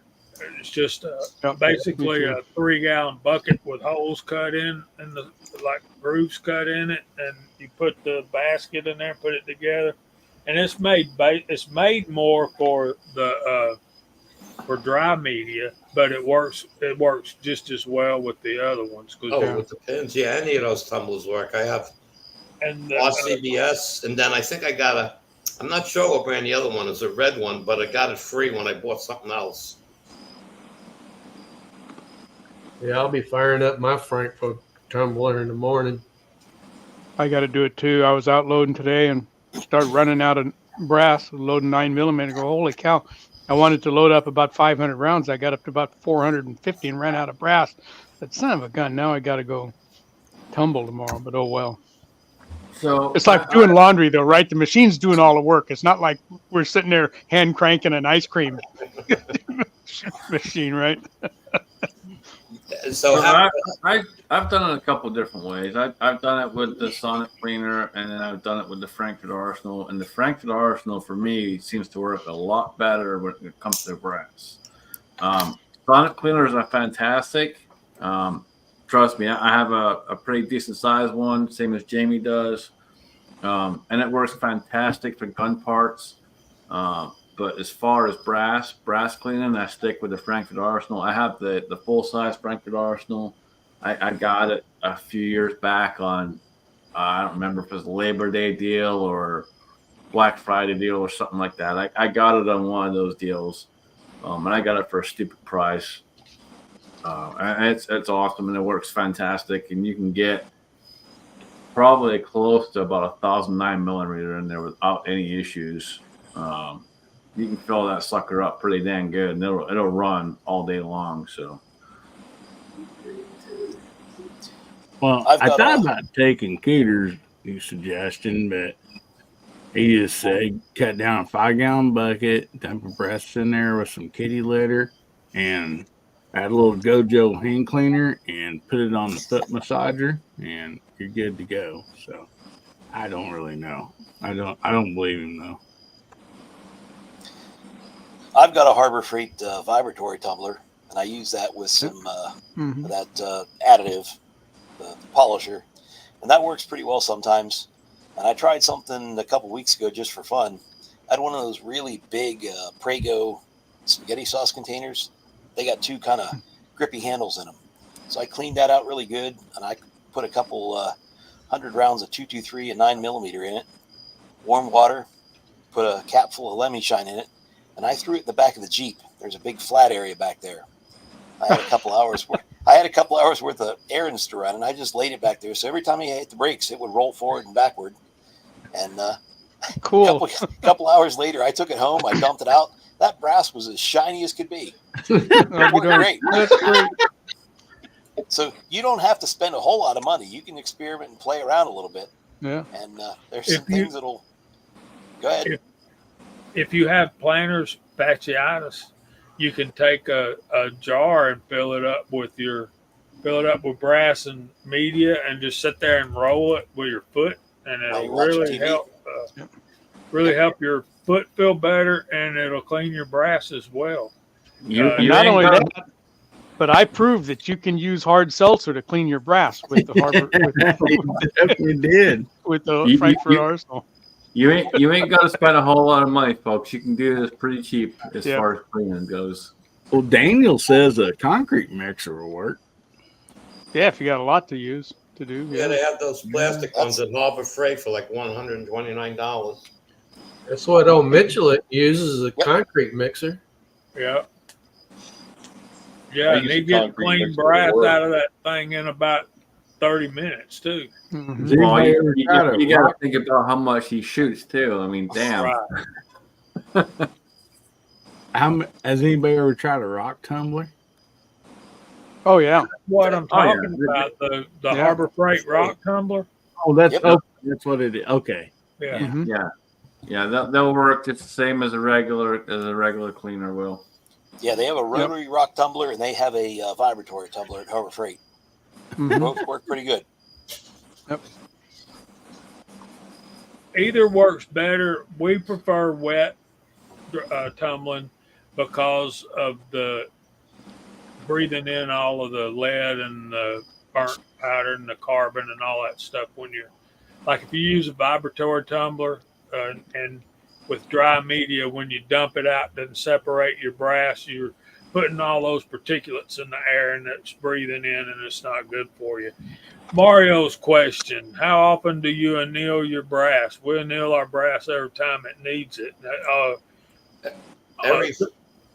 It's just Yep, basically me too. a 3-gallon bucket with holes cut in and the like grooves cut in it, and you put the basket in there, put it together, and it's made more for the for dry media, but it works just as well with the other ones. Oh, with the pins, yeah, any of those tumblers work. I have And RCBS, and then I think I got I'm not sure what brand the other one is, a red one, but I got it free when I bought something else. Yeah, I'll be firing up my Frankfurt tumbler in the morning. I got to do it too. I was out loading today and started running out of brass, loading 9mm. Go, holy cow! I wanted to load up about 500 rounds. I got up to about 450 and ran out of brass. That son of a gun. Now I got to go tumble tomorrow. But oh well. So It's like doing laundry, though, right? The machine's doing all the work. It's not like we're sitting there hand cranking an ice cream machine, right? So I've done it a couple different ways. I've done it with the Sonic cleaner, and then I've done it with the Frankfurt Arsenal. And the Frankfurt Arsenal, for me, seems to work a lot better when it comes to brass. Sonic cleaners are fantastic. Trust me, I have a pretty decent sized one, same as Jamie does. And it works fantastic for gun parts. But as far as brass cleaning, I stick with the Frankfurt Arsenal. I have the full size Frankfurt Arsenal. I got it a few years back on, I don't remember if it was a Labor Day deal or Black Friday deal or something like that. I got it on one of those deals, and I got it for a stupid price. And it's awesome, and it works fantastic. And you can get probably close to about 1,000 9mm in there without any issues. You can fill that sucker up pretty dang good, and it'll run all day long. So, well, I thought about taking Cooter's suggestion, but he just said cut down a 5-gallon bucket, dump a brass in there with some kitty litter, and add a little Gojo hand cleaner, and put it on the foot massager, and you're good to go. So, I don't really know. I don't believe him though. I've got a Harbor Freight vibratory tumbler, and I use that with some that additive, the polisher, and that works pretty well sometimes. And I tried something a couple weeks ago just for fun. I had one of those really big Prego spaghetti sauce containers. They got 2 kind of grippy handles in them. So I cleaned that out really good, and I put a couple 100 rounds of 223 and 9mm in it, warm water, put a cap full of lemon shine in it, and I threw it in the back of the Jeep. There's a big flat area back there. I had a couple hours worth of errands to run, and I just laid it back there. So every time I hit the brakes, it would roll forward and backward. And Cool. couple hours later, I took it home. I dumped it out. That brass was as shiny as could be. It worked great. That's great. So you don't have to spend a whole lot of money. You can experiment and play around a little bit. Yeah. And there's some things that'll. Go ahead. If you have planters, fasciitis, you can take a jar and fill it up with brass and media and just sit there and roll it with your foot, and While it'll you're watching really TV. help your foot feel better, and it'll clean your brass as well. You And not ain't only got- that, but I proved that you can use hard seltzer to clean your brass with the Harbor Definitely did. with the You- Frankfurt you- Arsenal. You ain't got to spend a whole lot of money, folks. You can do this pretty cheap as Yep. far as cleaning goes. Well, Daniel says a concrete mixer will work. Yeah, if you got a lot to do. Yeah, they have those plastic ones at Harbor Freight for like $129. That's what old Mitchell uses, a concrete mixer. Yeah. I Yeah, and use they a get concrete clean mixer brass at work. out of that thing in about 30 minutes, too. Mhm. Does Well, anybody you ever try to got to rock- think about how much he shoots too. I mean, damn. Right. Has anybody ever tried a rock tumbler? Oh yeah. What I'm Oh, yeah. talking about, the Yeah. Harbor Freight rock tumbler. Oh, that's Yep. okay. That's what it is. Okay. Yeah. Mhm. Yeah, they'll work just the same as a regular cleaner will. Yeah, they have a rotary rock tumbler and they have a vibratory tumbler at Harbor Freight. Mhm. Both work pretty good. Either works better. We prefer wet tumbling because of the breathing in all of the lead and the burnt powder and the carbon and all that stuff. When you're like, if you use a vibratory tumbler and with dry media, when you dump it out, doesn't separate your brass, you're putting all those particulates in the air and it's breathing in, and it's not good for you. Mario's question: how often do you anneal your brass? We anneal our brass every time it needs it.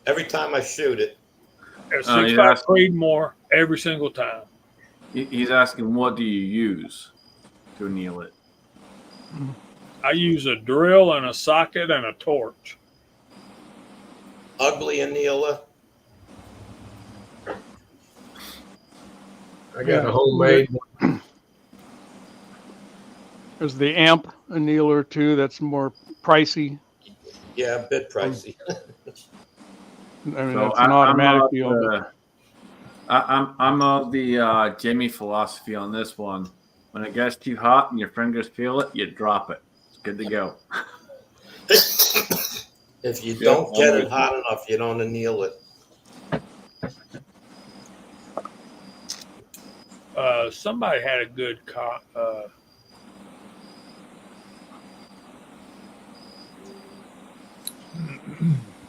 Every time I shoot it, At you 6.5 asked- Creedmoor every single time. He's asking, what do you use to anneal it? I use a drill and a socket and a torch. ugly annealer. I got a homemade one. There's the amp annealer too. That's more pricey. Yeah, a bit pricey. I mean, So it's an automatic I'm deal. But I'm of the Jimmy philosophy on this one. When it gets too hot and your fingers feel it, you drop it. It's good to go. If you don't get it hot enough, you don't anneal it. Somebody had a good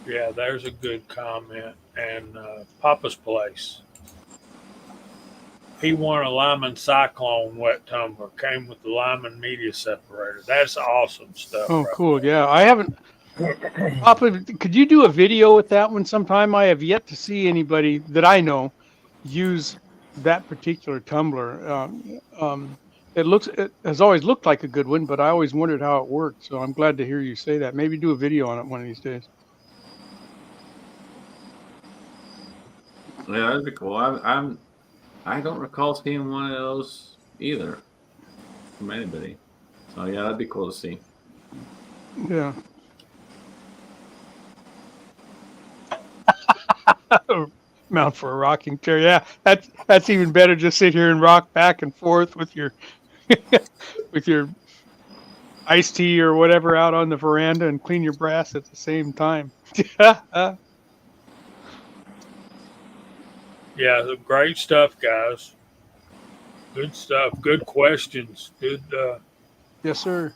yeah, there's a good comment. And Papa's Place. He won a Lyman Cyclone wet tumbler. Came with the Lyman media separator. That's awesome stuff. oh, right cool. Yeah, I haven't. Papa, could you do a video with that one sometime? I have yet to see anybody that I know use that particular tumbler. It has always looked like a good one, but I always wondered how it worked. So I'm glad to hear you say that. Maybe do a video on it one of these days. Yeah, that'd be cool. I don't recall seeing one of those either from anybody. So yeah, that'd be cool to see. Yeah. Mount for a rocking chair. Yeah, that's even better. Just sit here and rock back and forth with your with your iced tea or whatever out on the veranda and clean your brass at the same time. Yeah, great stuff, guys. Good stuff. Good questions. Good. Yes, sir.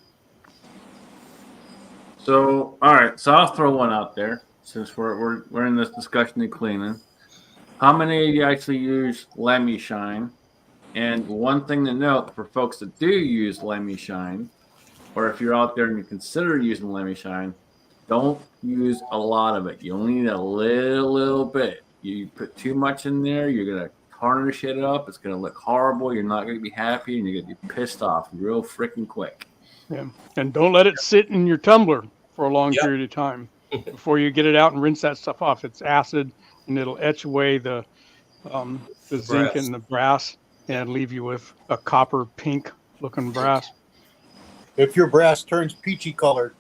So all right, so I'll throw one out there since we're in this discussion of cleaning. How many of you actually use Lemmy Shine? And one thing to note for folks that do use Lemmy Shine, or if you're out there and you consider using Lemmy Shine, don't use a lot of it. You only need a little bit. You put too much in there, you're gonna tarnish it up. It's gonna look horrible. You're not gonna be happy, and you're gonna be pissed off real freaking quick. Yeah, and don't let it sit in your tumbler for a long Yep. period of time before you get it out and rinse that stuff off. It's acid, and it'll etch away the zinc brass. and the brass, and leave you with a copper pink looking brass. If your brass turns peachy colored,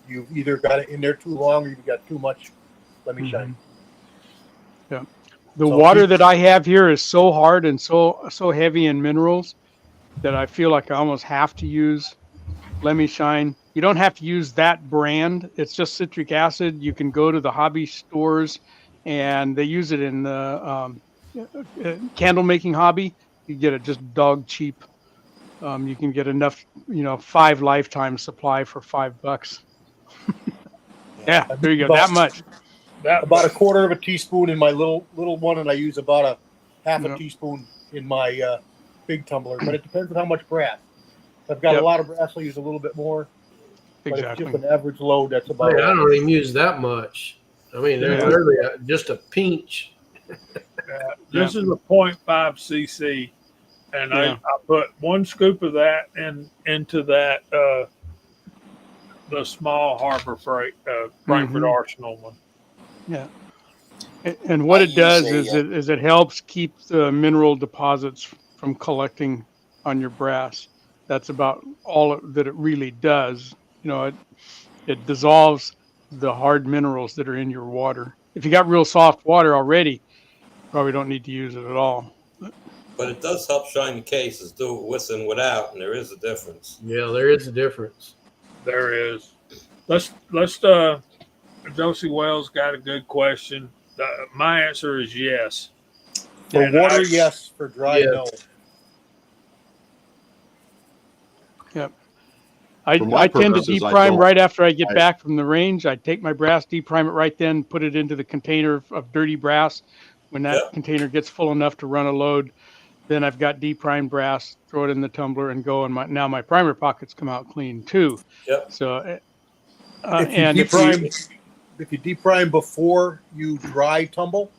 you've either got it in there too long or you've got too much Let me shine. Yeah. The So water keep- that I have here is so hard and so heavy in minerals that I feel like I almost have to use Let Me Shine. You don't have to use that brand. It's just citric acid. You can go to the hobby stores and they use it in the candle making hobby. You get it just dog cheap. You can get enough, 5 lifetime supply for $5. Yeah, I there you use go. That much. about a quarter of a teaspoon in my little one, and I use about a half a Yep. teaspoon in my big tumbler. But it depends on how much brass. If I've got Yep. a lot of brass, I'll use a little bit more. But if it's Exactly. just an average load, that's I about. don't even use that much. I mean, they're Yeah. literally just a pinch. This is a 0.5 cc, and Yeah. I put 1 scoop of that into that the small Harbor Freight Frankfurt Mhm. Arsenal one. Yeah. And what I it does use is it helps keep the mineral deposits from collecting on your brass. That's about all that it really does. It dissolves the hard minerals that are in your water. If you got real soft water already, probably don't need to use it at all. But it does help shine the cases, do it with and without, and there is a difference. Yeah, there is a difference. There is. Let's Josie Wells got a good question. My answer is yes. For And water, I- yes. For dry, Yes. no. Yep. For my I tend to purposes, I deprime don't. right after I get I- back from the range. I take my brass, deprime it right then, put it into the container of dirty brass. When that Yep. container gets full enough to run a load, then I've got deprimed brass, throw it in the tumbler and go. And now my primer pockets come out clean too. Yep. So, If you and if you deprime before you dry tumble,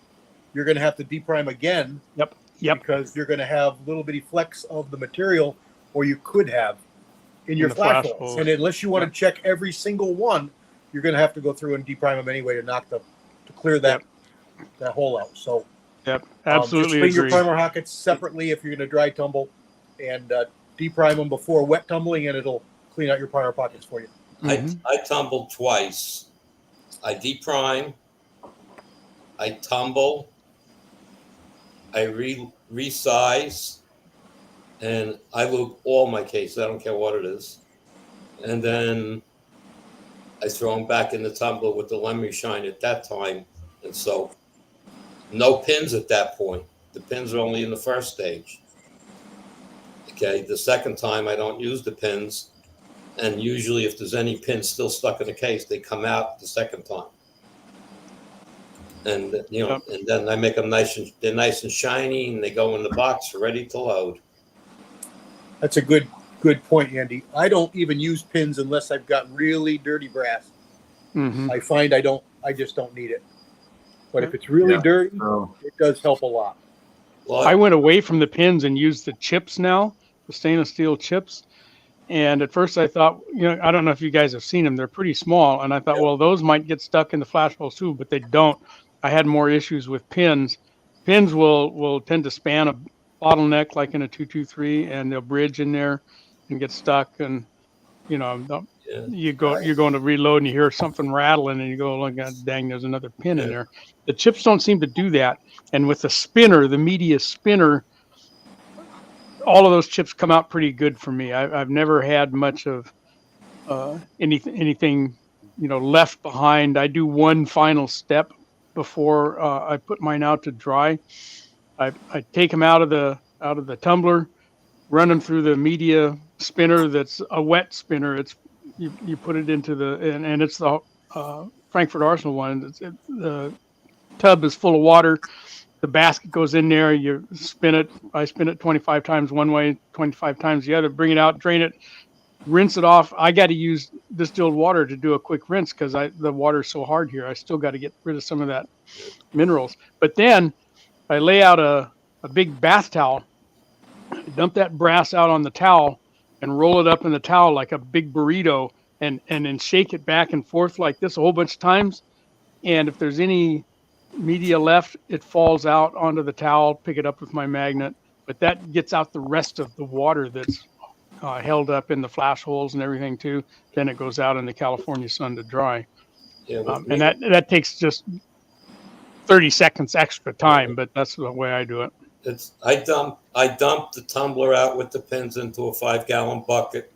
you're going to have to deprime again. Yep. Because you're going to have little bitty flecks of the material, or you could have in your the flash flash holes. holes. And unless you want Yep. to check every single one, you're going to have to go through and deprime them anyway to clear that hole out. So Yep. just Absolutely clean your agree. primer pockets separately if you're going to dry tumble, and deprime them before wet tumbling, and it'll clean out your primer pockets for you. Mhm. I tumbled twice. I deprime, I tumble, I resize, and I lube all my cases. I don't care what it is. And then I throw them back in the tumbler with the Let Me Shine at that time. And so no pins at that point. The pins are only in the first stage. Okay, the second time I don't use the pins. And usually if there's any pins still stuck in the case, they come out the second time. And and then I make them they're nice and shiny, and they go in the box ready to load. That's a good point, Andy. I don't even use pins unless I've got really dirty brass. Mhm. I find I just don't need it. But if it's really dirty, it does help a lot. Well, I went away from the pins and used the chips now, the stainless steel chips. And at first I thought, I don't know if you guys have seen them. They're pretty small. And I thought, well, those might get stuck in the flash holes too, but they don't. I had more issues with pins. Pins will tend to span a bottleneck like in a 223, and they'll bridge in there and get stuck. And, you're going to reload and you hear something rattling and you go, oh, God, dang, there's another pin in there. The chips don't seem to do that. And with the spinner, the media spinner, all of those chips come out pretty good for me. I've never had much of anything left behind. I do one final step before I put mine out to dry. I take them out of the tumbler, run them through the media spinner. That's a wet spinner. It's you put it into and it's the Frankfurt Arsenal one. The tub is full of water. The basket goes in there. You spin it. I spin it 25 times one way, 25 times the other. Bring it out, drain it, rinse it off. I got to use distilled water to do a quick rinse because the water is so hard here. I still got to get rid of some of that minerals. But then I lay out a big bath towel, dump that brass out on the towel, and roll it up in the towel like a big burrito, and then shake it back and forth like this a whole bunch of times. And if there's any media left, it falls out onto the towel, pick it up with my magnet, but that gets out the rest of the water that's held up in the flash holes and everything too. Then it goes out in the California sun to dry. yeah, And that takes just 30 seconds extra time, but that's the way I do it. I dump the tumbler out with the pins into a 5-gallon bucket,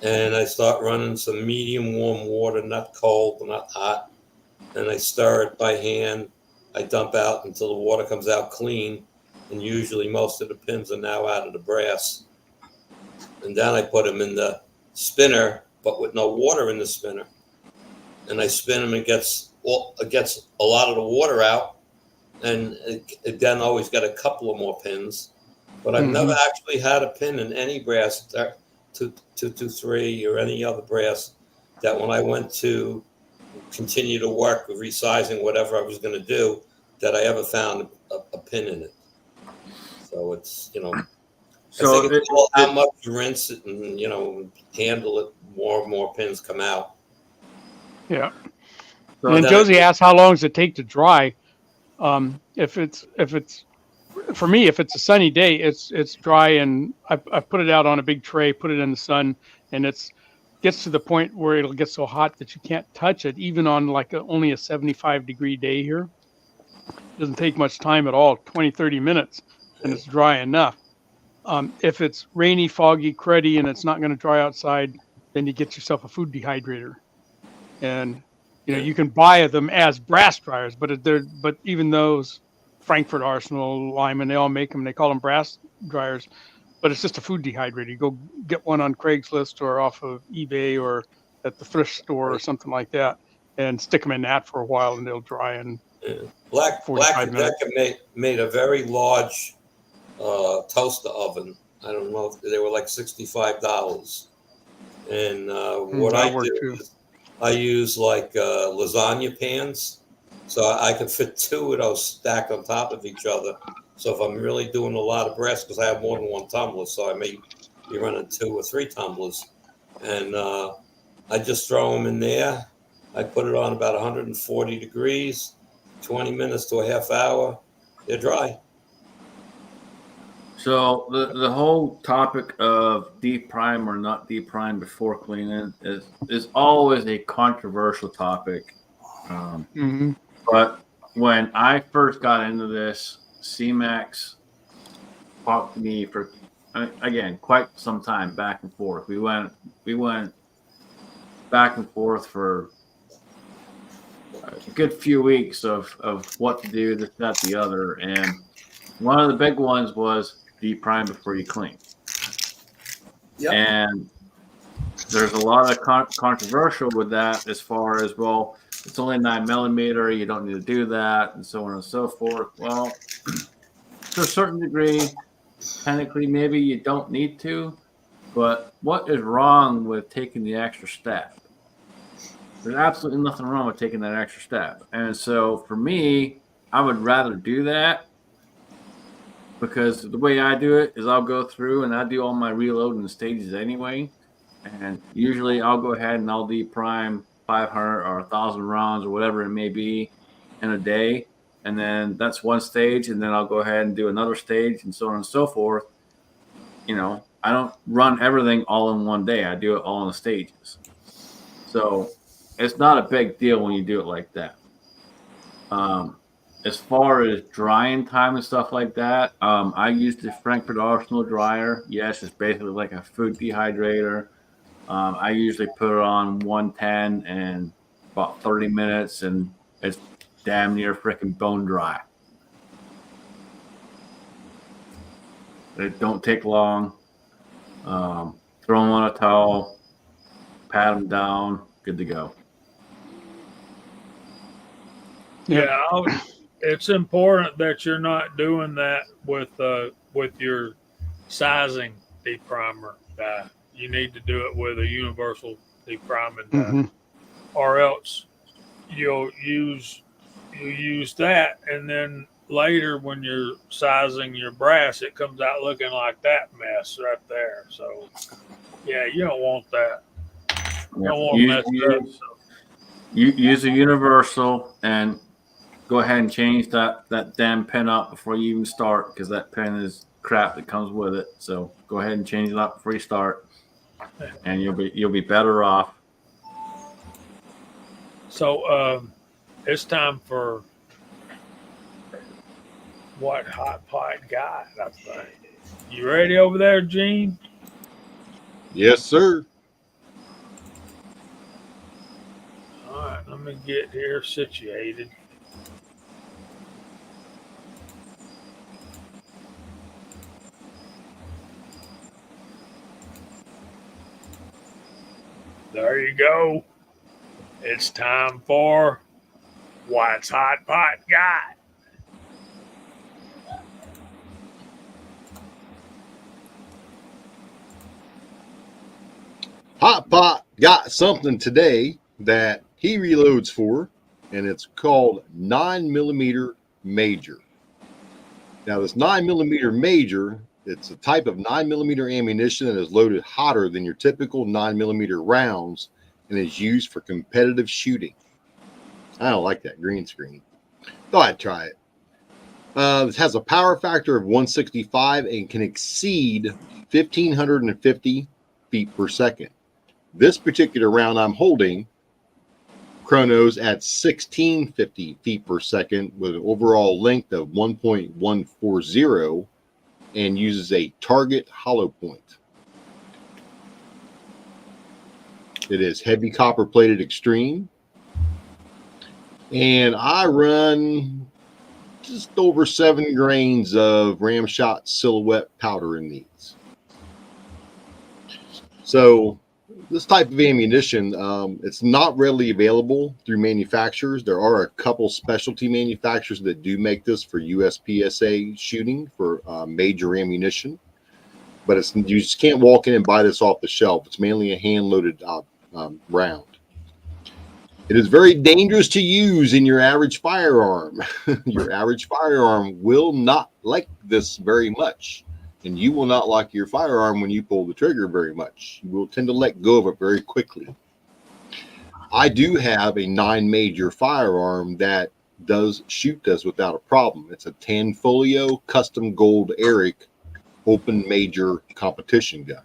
and I start running some medium warm water, not cold, not hot, and I stir it by hand. I dump out until the water comes out clean, and usually most of the pins are now out of the brass. And then I put them in the spinner, but with no water in the spinner, and I spin them and it gets a lot of the water out, and it then always got a couple of more pins. But I've never actually had a pin in any brass, 223 or any other brass, that when I went to continue to work with resizing whatever I was going to do, that I ever found a pin in it. So it's, So I think it's all how much you rinse it and, handle it, more and more pins come out. Yeah. So And then Josie asked, how long does it take to dry? If it's for me, if it's a sunny day, it's dry, and I put it out on a big tray, put it in the sun, and gets to the point where it'll get so hot that you can't touch it, even on like only a 75-degree day here. It doesn't take much time at all, 20, 30 minutes, and it's dry enough. If it's rainy, foggy, cruddy, and it's not going to dry outside, then you get yourself a food dehydrator. And you can buy them as brass dryers, but even those, Frankfurt, Arsenal, Lyman, they all make them. They call them brass dryers, but it's just a food dehydrator. You go get one on Craigslist or off of eBay or at the thrift store or something like that, and stick them in that for a while, and they'll dry in Black 45 minutes. Decker made a very large toaster oven. I don't know if they were like $65. And what I do is I use like lasagna pans, so I can fit 2 of those stacked on top of each other. So if I'm really doing a lot of brass, because I have more than one tumbler, so I may be running 2 or 3 tumblers, and I just throw them in there. I put it on about 140 degrees, 20 minutes to a half hour. They're dry. So the whole topic of deep prime or not deep prime before cleaning is always a controversial topic. But when I first got into this, C-Max talked to me for again quite some time back and forth. We went back and forth for a good few weeks of what to do, this, that, the other, and one of the big ones was deep prime before you clean. Yep. And there's a lot of controversial with that as far as, well, it's only 9mm, you don't need to do that, and so on and so forth. Well, to a certain degree, technically, maybe you don't need to, but what is wrong with taking the extra step? There's absolutely nothing wrong with taking that extra step. And so for me, I would rather do that, because the way I do it is I'll go through and I do all my reloading stages anyway. And usually I'll go ahead and I'll deep prime 500 or 1,000 rounds or whatever it may be in a day. And then that's one stage. And then I'll go ahead and do another stage and so on and so forth. I don't run everything all in one day. I do it all in the stages. So it's not a big deal when you do it like that. As far as drying time and stuff like that, I use the Frankfurt Arsenal dryer. Yes, it's basically like a food dehydrator. I usually put it on 110 and about 30 minutes, and it's damn near freaking bone dry. It don't take long. Throw them on a towel, pat them down, good to go. Yeah, it's important that you're not doing that with your sizing deep primer dye. You need to do it with a universal deep priming dye, or else you'll use that, and then later when you're sizing your brass, it comes out looking like that mess right there. So yeah, you don't want that. You don't want to mess up. So. You use a universal and go ahead and change that damn pin up before you even start, because that pin is crap that comes with it. So go ahead and change it up before you start, and you'll be better off. So it's time for what hot pot got, I think. You ready over there, Gene? Yes, sir. All right, let me get here situated. There you go. It's time for What's Hot Pot Got? Hot Pot got something today that he reloads for, and it's called 9mm Major. Now, this 9mm Major, it's a type of 9mm ammunition that is loaded hotter than your typical 9mm rounds and is used for competitive shooting. I don't like that green screen. Thought I'd try it. It has a power factor of 165 and can exceed 1,550 feet per second. This particular round I'm holding chronos at 1650 feet per second with an overall length of 1.140 and uses a target hollow point. It is heavy copper plated extreme. And I run just over 7 grains of Ramshot Silhouette powder in these. So this type of ammunition, it's not readily available through manufacturers. There are a couple specialty manufacturers that do make this for USPSA shooting for major ammunition, but you just can't walk in and buy this off the shelf. It's mainly a hand-loaded round. It is very dangerous to use in your average firearm. Your average firearm will not like this very much. And you will not like your firearm when you pull the trigger very much. You will tend to let go of it very quickly. I do have a 9 Major firearm that does shoot this without a problem. It's a Tanfolio Custom Gold Eric Open Major competition gun.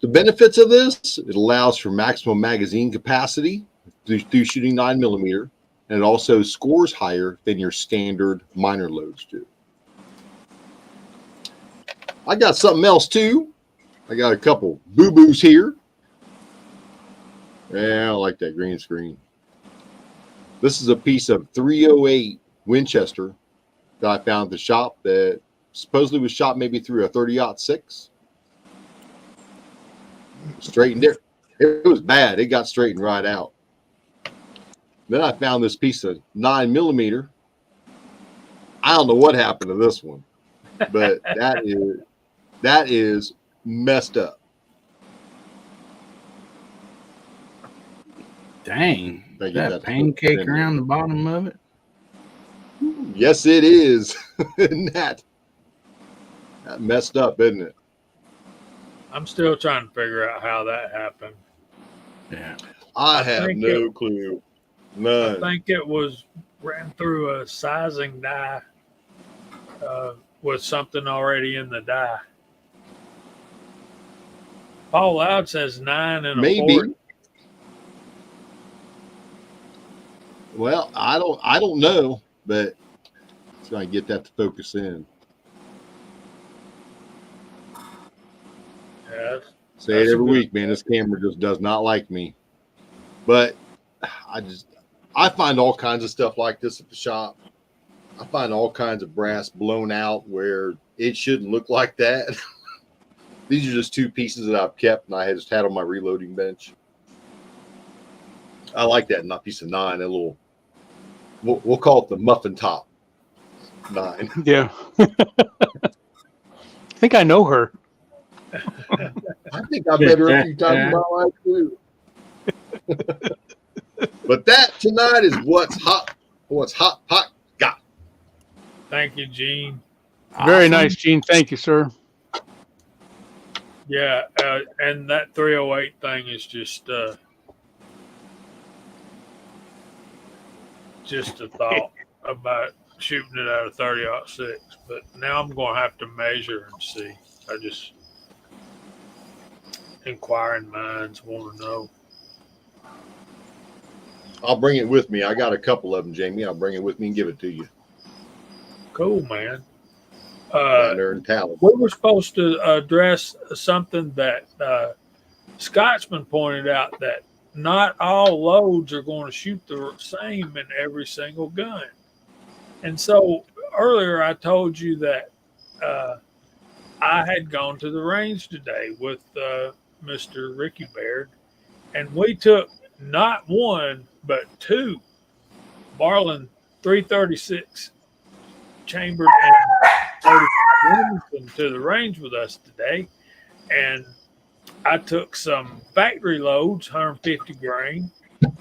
The benefits of this, it allows for maximum magazine capacity through shooting 9mm, and it also scores higher than your standard minor loads do. I got something else too. I got a couple boo-boos here. Yeah, I like that green screen. This is a piece of 308 Winchester that I found at the shop that supposedly was shot maybe through a 30-06. Straightened it. It was bad. It got straightened right out. Then I found this piece of 9mm. I don't know what happened to this one, but that is messed up. Dang. That pancake around the bottom of it? Yes, it is. Isn't that messed up, isn't it? I'm still trying to figure out how that happened. Yeah. I have no clue. None. I think it was ran through a sizing die with something already in the die. Paul Loud says 9 and a quarter. Well, I don't know, but let's try and get that to focus in. Yeah, say it every week, man. This camera just does not like me. But I find all kinds of stuff like this at the shop. I find all kinds of brass blown out where it shouldn't look like that. These are just two pieces that I've kept and I just had on my reloading bench. I like that piece of 9, that little, we'll call it the muffin top 9. Yeah. I think I know her. I think I've met her a few times in my life too. But that tonight is what's hot pot got. Thank you, Gene. Very nice, Gene. Thank you, sir. Yeah, and that 308 thing is just a thought about shooting it out of 30-06. But now I'm going to have to measure and see. I just inquiring minds want to know. I'll bring it with me. I got a couple of them, Jamie. I'll bring it with me and give it to you. Cool, man. Down there in Talent. We were supposed to address something that Scotsman pointed out, that not all loads are going to shoot the same in every single gun. And so earlier I told you that I had gone to the range today with Mr. Ricky Baird, and we took not one, but two Marlin 336 chambered and 35 to the range with us today. And I took some factory loads, 150 grain,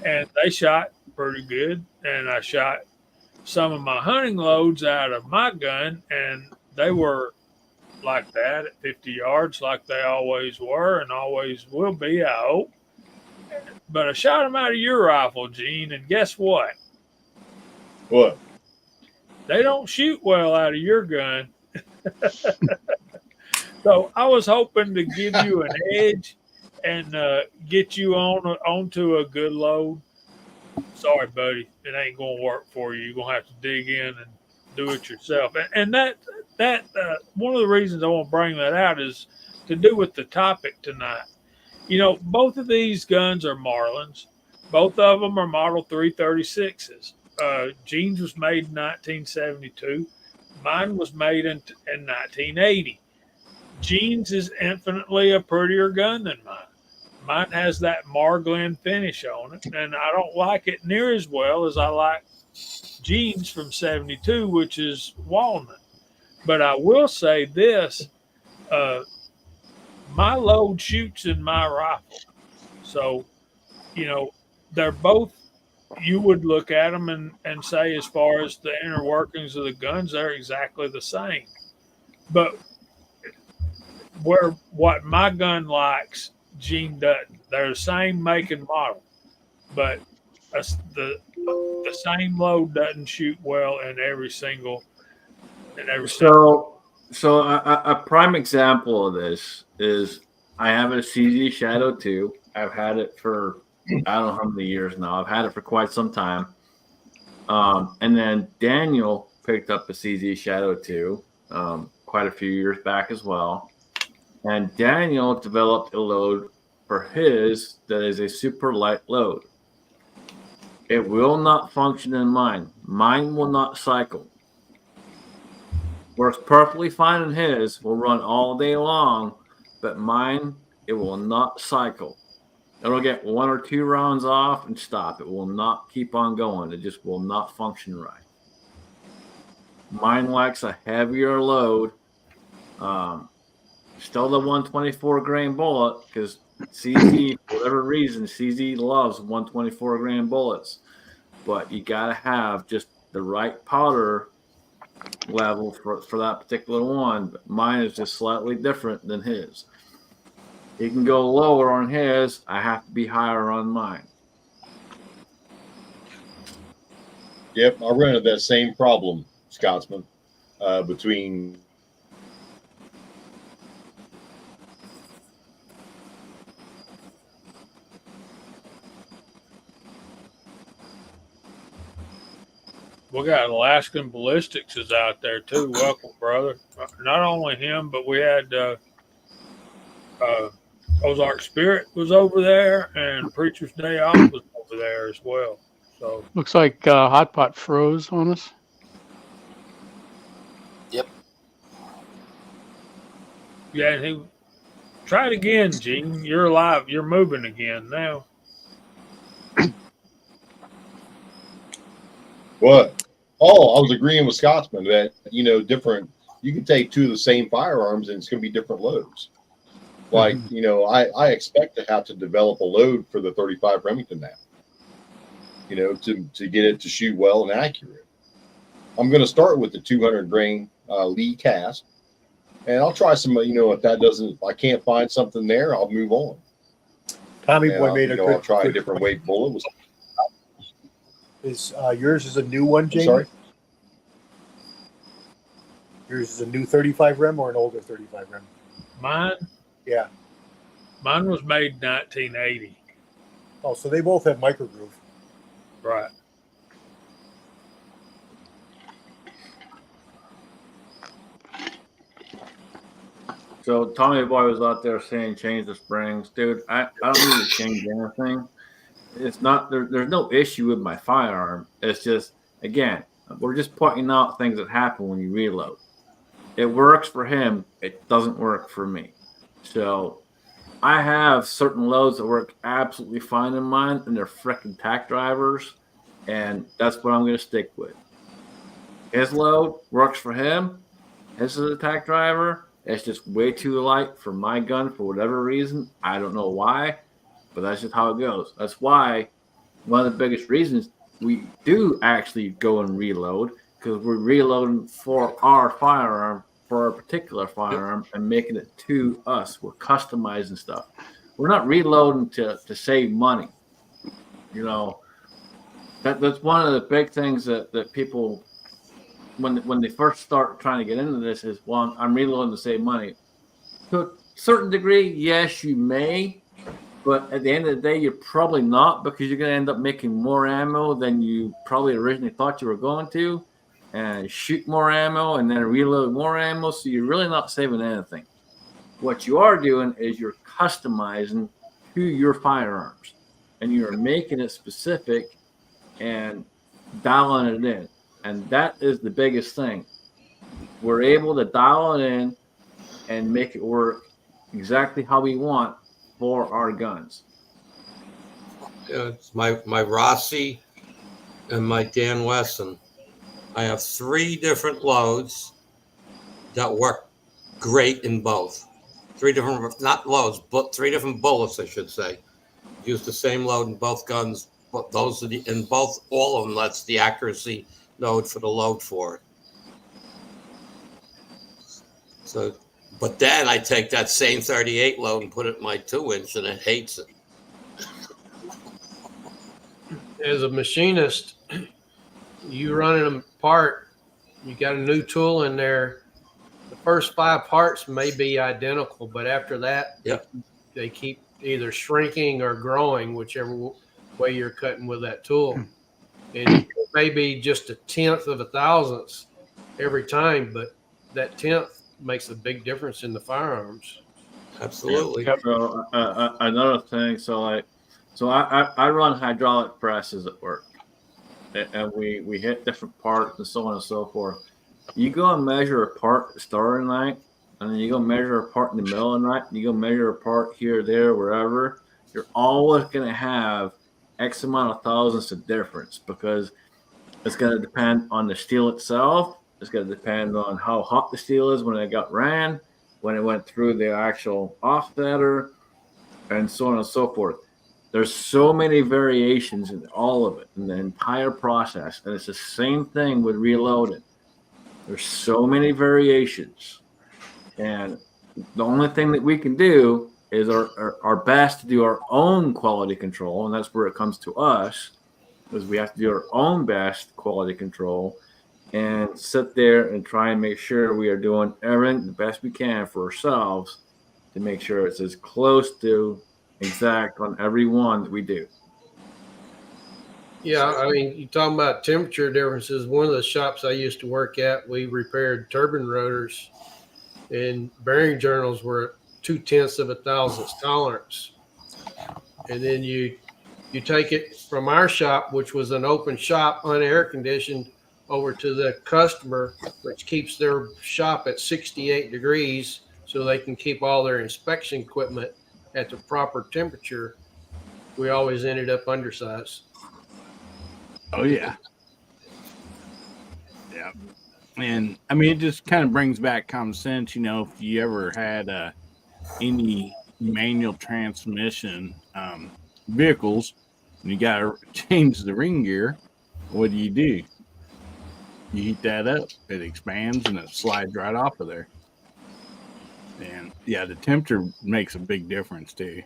and they shot pretty good. And I shot some of my hunting loads out of my gun, and they were like that at 50 yards, like they always were and always will be, I hope. But I shot them out of your rifle, Gene, and guess what? What? They don't shoot well out of your gun. So I was hoping to give you an edge and get you onto a good load. Sorry, buddy, it ain't gonna work for you. You're gonna have to dig in and do it yourself. And that one of the reasons I want to bring that out is to do with the topic tonight. You know, both of these guns are Marlins. Both of them are Model 336s. Gene's was made in 1972. Mine was made in 1980. Gene's is infinitely a prettier gun than mine. Mine has that Marglen finish on it, and I don't like it near as well as I like Gene's from 72, which is walnut. But I will say this, my load shoots in my rifle. So, you know, they're both, you would look at them and say, as far as the inner workings of the guns, they're exactly the same. But what my gun likes, Gene doesn't. They're the same make and model, but the same load doesn't shoot well in every single. So a prime example of this is I have a CZ Shadow 2. I've had it for I don't know how many years now. I've had it for quite some time. And then Daniel picked up a CZ Shadow 2 quite a few years back as well. And Daniel developed a load for his that is a super light load. It will not function in mine. Mine will not cycle. Works perfectly fine in his, will run all day long, but mine, it will not cycle. It'll get 1 or 2 rounds off and stop. It will not keep on going. It just will not function right. Mine likes a heavier load. Still the 124 grain bullet, because CZ, for whatever reason, CZ loves 124 grain bullets. But you got to have just the right powder level for that particular one. But mine is just slightly different than his. He can go lower on his. I have to be higher on mine. Yep, I run into that same problem, Scotsman, between We got Alaskan Ballistics is out there too. Welcome, brother. Not only him, but we had Ozark Spirit was over there, and Preacher's Day Off was over there as well. So Looks like Hot Pot froze on us. Yep. yeah, and he try it again, Gene. You're alive. You're moving again now. what? Oh, I was agreeing with Scotsman that, you know, different, you can take two of the same firearms and it's going to be different loads. Like, you know, I expect to have to develop a load for the 35 Remington now, you know, to get it to shoot well and accurate. I'm going to start with the 200 grain Lee cast, and I'll try some, you know, if that doesn't, if I can't find something there, I'll move on. Tommy And Boy made a good. I'll try a good different point. weight bullet. Is yours is a new one, Jamie? Sorry? Yours is a new 35 rem or an older 35 rem? Mine Yeah. was made in 1980. Oh, so they both have micro groove. Right. So Tommy Boy was out there saying change the springs. Dude, I don't need to change anything. It's not there's no issue with my firearm. It's just, again, we're just pointing out things that happen when you reload. It works for him, it doesn't work for me. So I have certain loads that work absolutely fine in mine, and they're frickin' tack drivers, and that's what I'm gonna stick with. His load works for him. His is a tack driver. It's just way too light for my gun for whatever reason. I don't know why, but that's just how it goes. That's why one of the biggest reasons we do actually go and reload, because we're reloading for our firearm, for our particular firearm, and making it to us. We're customizing stuff. We're not reloading to save money. You know, that's one of the big things that people, when they first start trying to get into this, is, well, I'm reloading to save money. To a certain degree, yes, you may, but at the end of the day, you're probably not, because you're going to end up making more ammo than you probably originally thought you were going to, and shoot more ammo and then reload more ammo. So you're really not saving anything. What you are doing is you're customizing to your firearms, and you're making it specific and dialing it in. And that is the biggest thing. We're able to dial it in and make it work exactly how we want for our guns. It's my Rossi and my Dan Wesson. I have 3 different loads that work great in both. 3 different, not loads, but 3 different bullets, I should say. Use the same load in both guns, but those are in both, all of them, that's the accuracy load for the load for it. So, but then I take that same 38 load and put it in my 2-inch, and it hates it. As a machinist, you running them apart, you got a new tool in there. The first 5 parts may be identical, but after that, yep, they keep either shrinking or growing, whichever way you're cutting with that tool. And it may be just a 1/10 of a thousandth every time, but that 1/10 makes a big difference in the firearms. Absolutely. Yep. So another thing, so I run hydraulic presses at work, and we hit different parts and so on and so forth. You go and measure a part at the start of the night, and then you go measure a part in the middle of the night, and you go measure a part here, there, wherever. You're always going to have X amount of thousandths of difference, because it's going to depend on the steel itself. It's going to depend on how hot the steel is when it got ran, when it went through the actual offsetter, and so on and so forth. There's so many variations in all of it, in the entire process, and it's the same thing with reloading. There's so many variations, and the only thing that we can do is our best to do our own quality control, and that's where it comes to us, is we have to do our own best quality control and sit there and try and make sure we are doing everything the best we can for ourselves to make sure it's as close to exact on every one that we do. Yeah, I mean, you're talking about temperature differences. One of the shops I used to work at, we repaired turbine rotors, and bearing journals were 0.2 of a thousandth tolerance. And then you take it from our shop, which was an open shop, unair conditioned, over to the customer, which keeps their shop at 68 degrees so they can keep all their inspection equipment at the proper temperature. We always ended up undersized. Oh, yeah. Yeah. And I mean, it just kind of brings back common sense. You know, if you ever had any manual transmission vehicles and you got to change the ring gear, what do? You heat that up, it expands and it slides right off of there. And yeah, the temperature makes a big difference too.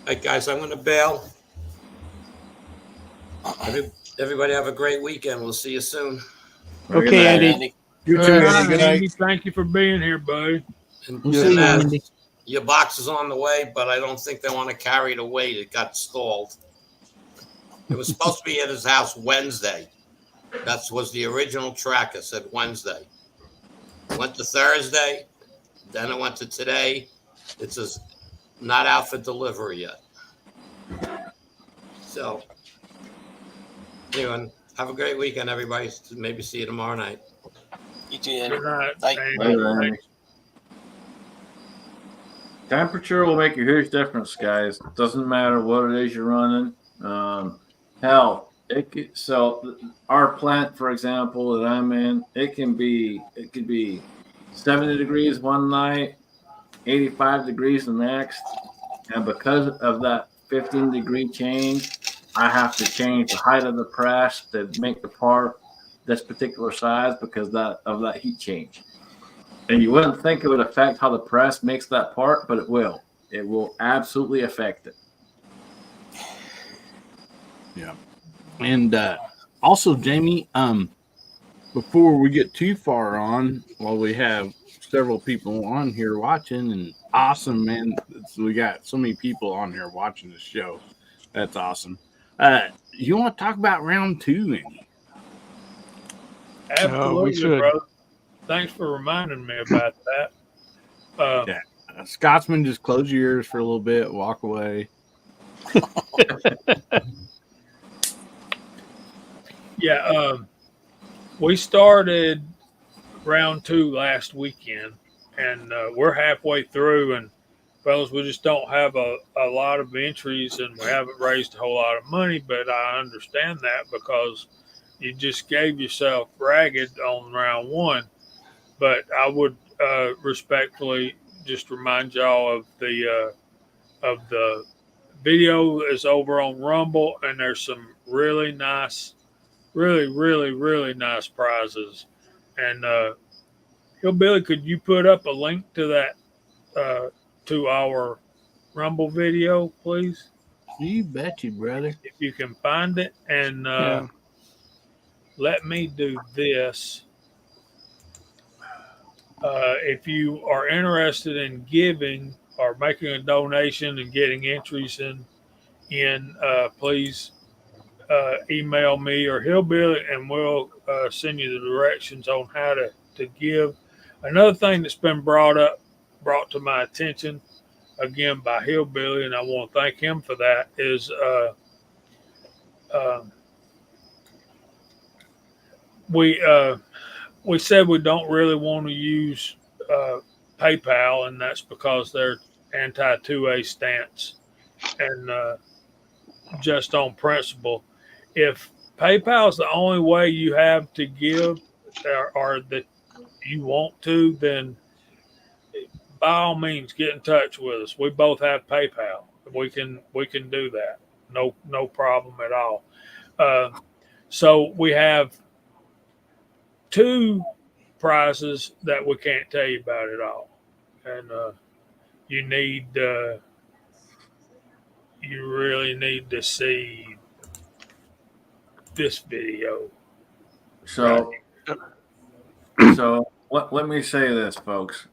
Hey guys, I'm going to bail. Everybody have a great weekend. We'll see you soon. Okay, Andy. You All too, right, Andy. Good night. Andy, thank you for being here, buddy. And, We'll see you, and, Andy. your box is on the way, but I don't think they want to carry the weight. It got stalled. It was supposed to be at his house Wednesday. That was the original track. I said Wednesday. Went to Thursday. Then it went to today. It says not out for delivery yet. So, anyway, have a great weekend, everybody. Maybe see you tomorrow night. You too, Andy. Good night. Night. Andy. Temperature will make a huge difference, guys. Doesn't matter what it is you're running. Hell, so our plant, for example, that I'm in, it could be 70 degrees one night, 85 degrees the next, and because of that 15-degree change, I have to change the height of the press to make the part this particular size because of that heat change. And you wouldn't think it would affect how the press makes that part, but it will. It will absolutely affect it. Yeah. And also, Jamie, before we get too far on, while we have several people on here watching, and awesome, man. We got so many people on here watching the show. That's awesome. You want to talk about round 2, Andy? Absolutely, should. brother. Thanks for reminding me about that. Yeah. Scotsman, just close your ears for a little bit, walk away. Yeah, we started round 2 last weekend, and we're halfway through, and fellas, we just don't have a lot of entries, and we haven't raised a whole lot of money, but I understand that because you just gave yourself ragged on round 1. But I would respectfully just remind y'all of the video is over on Rumble, and there's some really nice, really nice prizes. And Hillbilly, could you put up a link to that to our Rumble video, please? You bet you, brother. If you can find it, and let me do this. If you are interested in giving or making a donation and getting entries in please email me or Hillbilly, and we'll send you the directions on how to give. Another thing that's been brought to my attention again by Hillbilly, and I want to thank him for that, is we said we don't really want to use PayPal, and that's because they're anti-2A stance and just on principle. If PayPal is the only way you have to give or that you want to, then by all means get in touch with us. We both have PayPal. We can do that. No problem at all. So we have 2 prizes that we can't tell you about at all, and you really need to see this video. So let me say this, folks.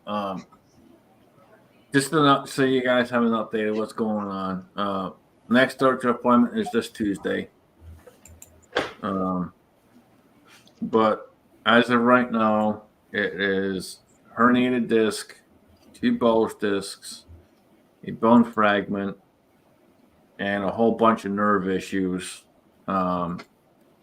Just so you guys have an update of what's going on. Next doctor appointment is this Tuesday. But as of right now, it is herniated disc, 2 bulge discs, a bone fragment, and a whole bunch of nerve issues.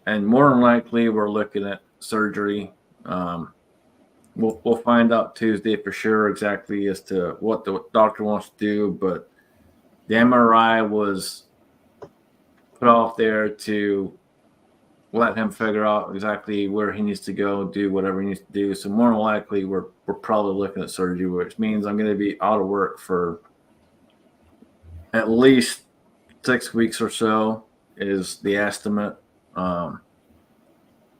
And more than likely, we're looking at surgery. We'll find out Tuesday for sure exactly as to what the doctor wants to do. But the MRI was put off there to let him figure out exactly where he needs to go, do whatever he needs to do. So more than likely, we're probably looking at surgery, which means I'm going to be out of work for at least 6 weeks or so is the estimate.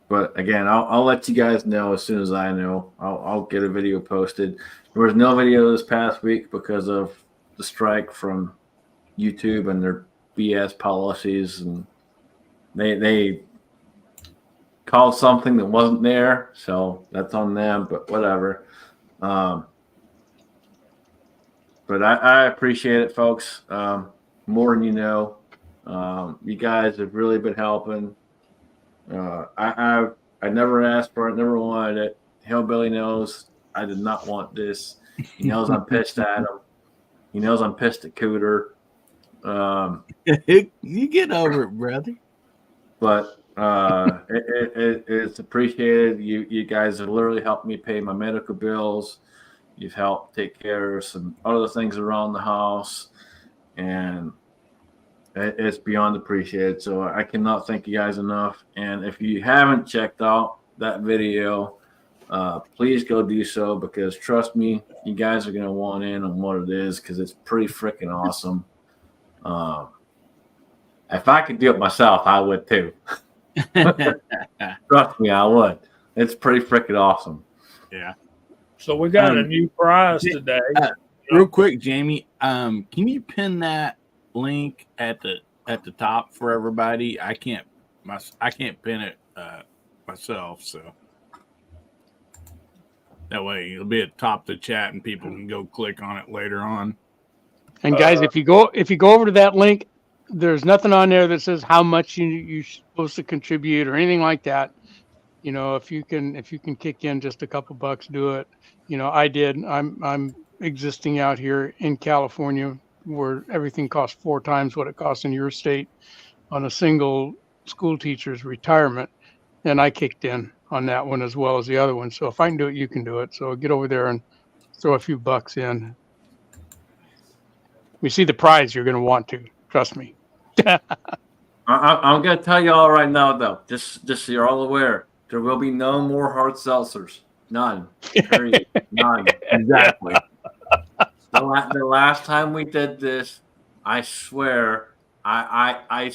But again, I'll let you guys know as soon as I know. I'll get a video posted. There was no video this past week because of the strike from YouTube and their BS policies, and they called something that wasn't there, so that's on them, but whatever. But I appreciate it, folks. More than you know. You guys have really been helping. I never asked for it, never wanted it. Hillbilly knows I did not want this. He knows I'm pissed at him. He knows I'm pissed at Cooter. You get over it, brother. But it's appreciated. You guys have literally helped me pay my medical bills. You've helped take care of some other things around the house, and it's beyond appreciated. So I cannot thank you guys enough. And if you haven't checked out that video, please go do so, because trust me, you guys are going to want in on what it is, because it's pretty freaking awesome. If I could do it myself, I would too. Trust me, I would. It's pretty freaking awesome. Yeah. So we got a new prize today. Real quick, Jamie, can you pin that link at the top for everybody? I can't pin it myself, so that way it'll be at the top of the chat and people can go click on it later on. And guys, if you go over to that link, there's nothing on there that says how much you're supposed to contribute or anything like that. You know, if you can kick in just a couple bucks, do it. You know, I did. I'm existing out here in California where everything costs 4 times what it costs in your state on a single school teacher's retirement. And I kicked in on that one as well as the other one. So if I can do it, you can do it. So get over there and throw a few bucks in. We see the prize, you're going to want to. Trust me. I'm going to tell you all right now, though, just so you're all aware, there will be no more hard seltzers. None. Period. None. Exactly. The last time we did this, I swear, I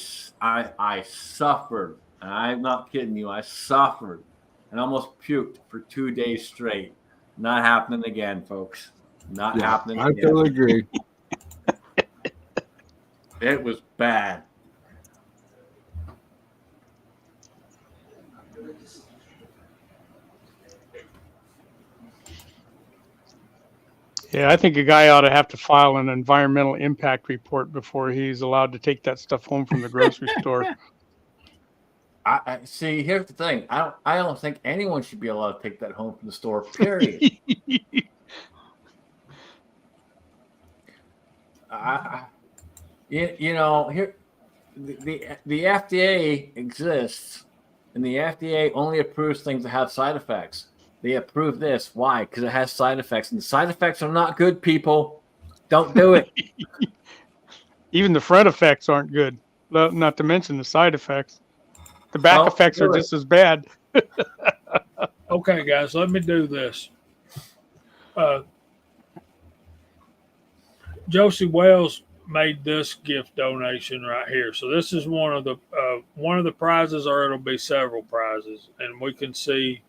suffered. And I'm not kidding you. I suffered and almost puked for 2 days straight. Not happening again, folks. Not happening again. I totally agree. It was bad. Yeah, I think a guy ought to have to file an environmental impact report before he's allowed to take that stuff home from the grocery store. I see. Here's the thing. I don't think anyone should be allowed to take that home from the store. Period. You know, here the FDA exists, and the FDA only approves things that have side effects. They approve this. Why? Because it has side effects, and the side effects are not good. People, don't do it. Even the front effects aren't good. Not to mention the side effects. The back effects are just as bad. Okay, guys, let me do this. Josie Wells made this gift donation right here. So this is one of the prizes, or it'll be several prizes, and we can see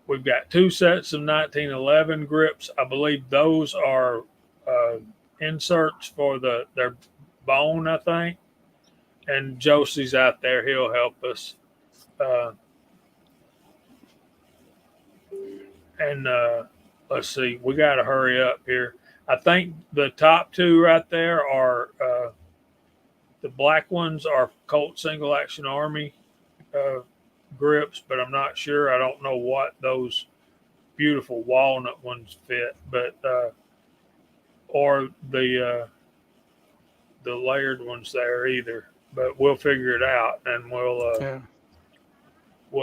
we've got 2 sets of 1911 grips. I believe those are inserts for their bone, I think. And Josie's out there; he'll help us. Let's see, we got to hurry up here. I think the top 2 right there are the black ones are Colt Single Action Army grips, but I'm not sure. I don't know what those beautiful walnut ones fit, but or the layered ones there either. But we'll figure it out, and we'll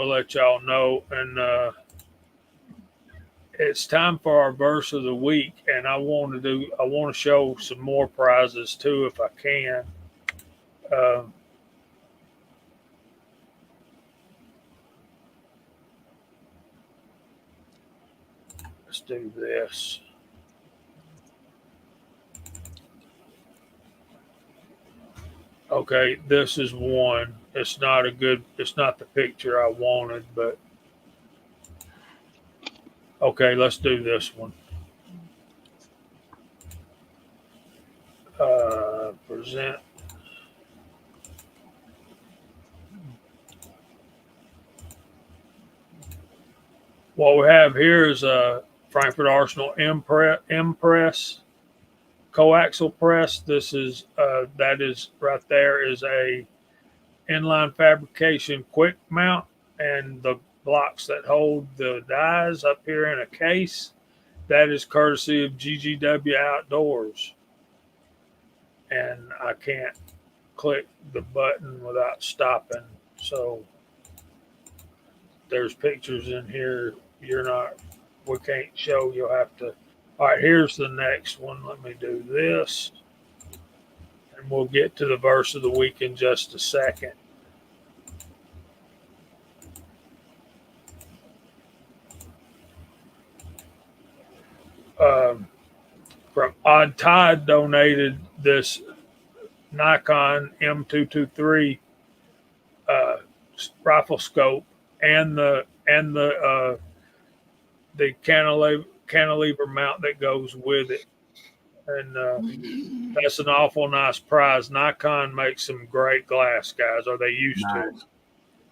let y'all know. And it's time for our verse of the week, and I want to show some more prizes too, if I can. Let's do this. Okay, this is one. It's not the picture I wanted, but okay, let's do this one. Present. What we have here is a Frankfurt Arsenal Impress. coaxial press. This is that is right there is a inline fabrication quick mount, and the blocks that hold the dies up here in a case. That is courtesy of GGW Outdoors, and I can't click the button without stopping. So there's pictures in here. We can't show. You'll have to. All right, here's the next one. Let me do this, and we'll get to the verse of the week in just a second. From Odd Tide donated this Nikon M223 rifle scope and the cantilever mount that goes with it, and that's an awful nice prize. Nikon makes some great glass, guys, or they used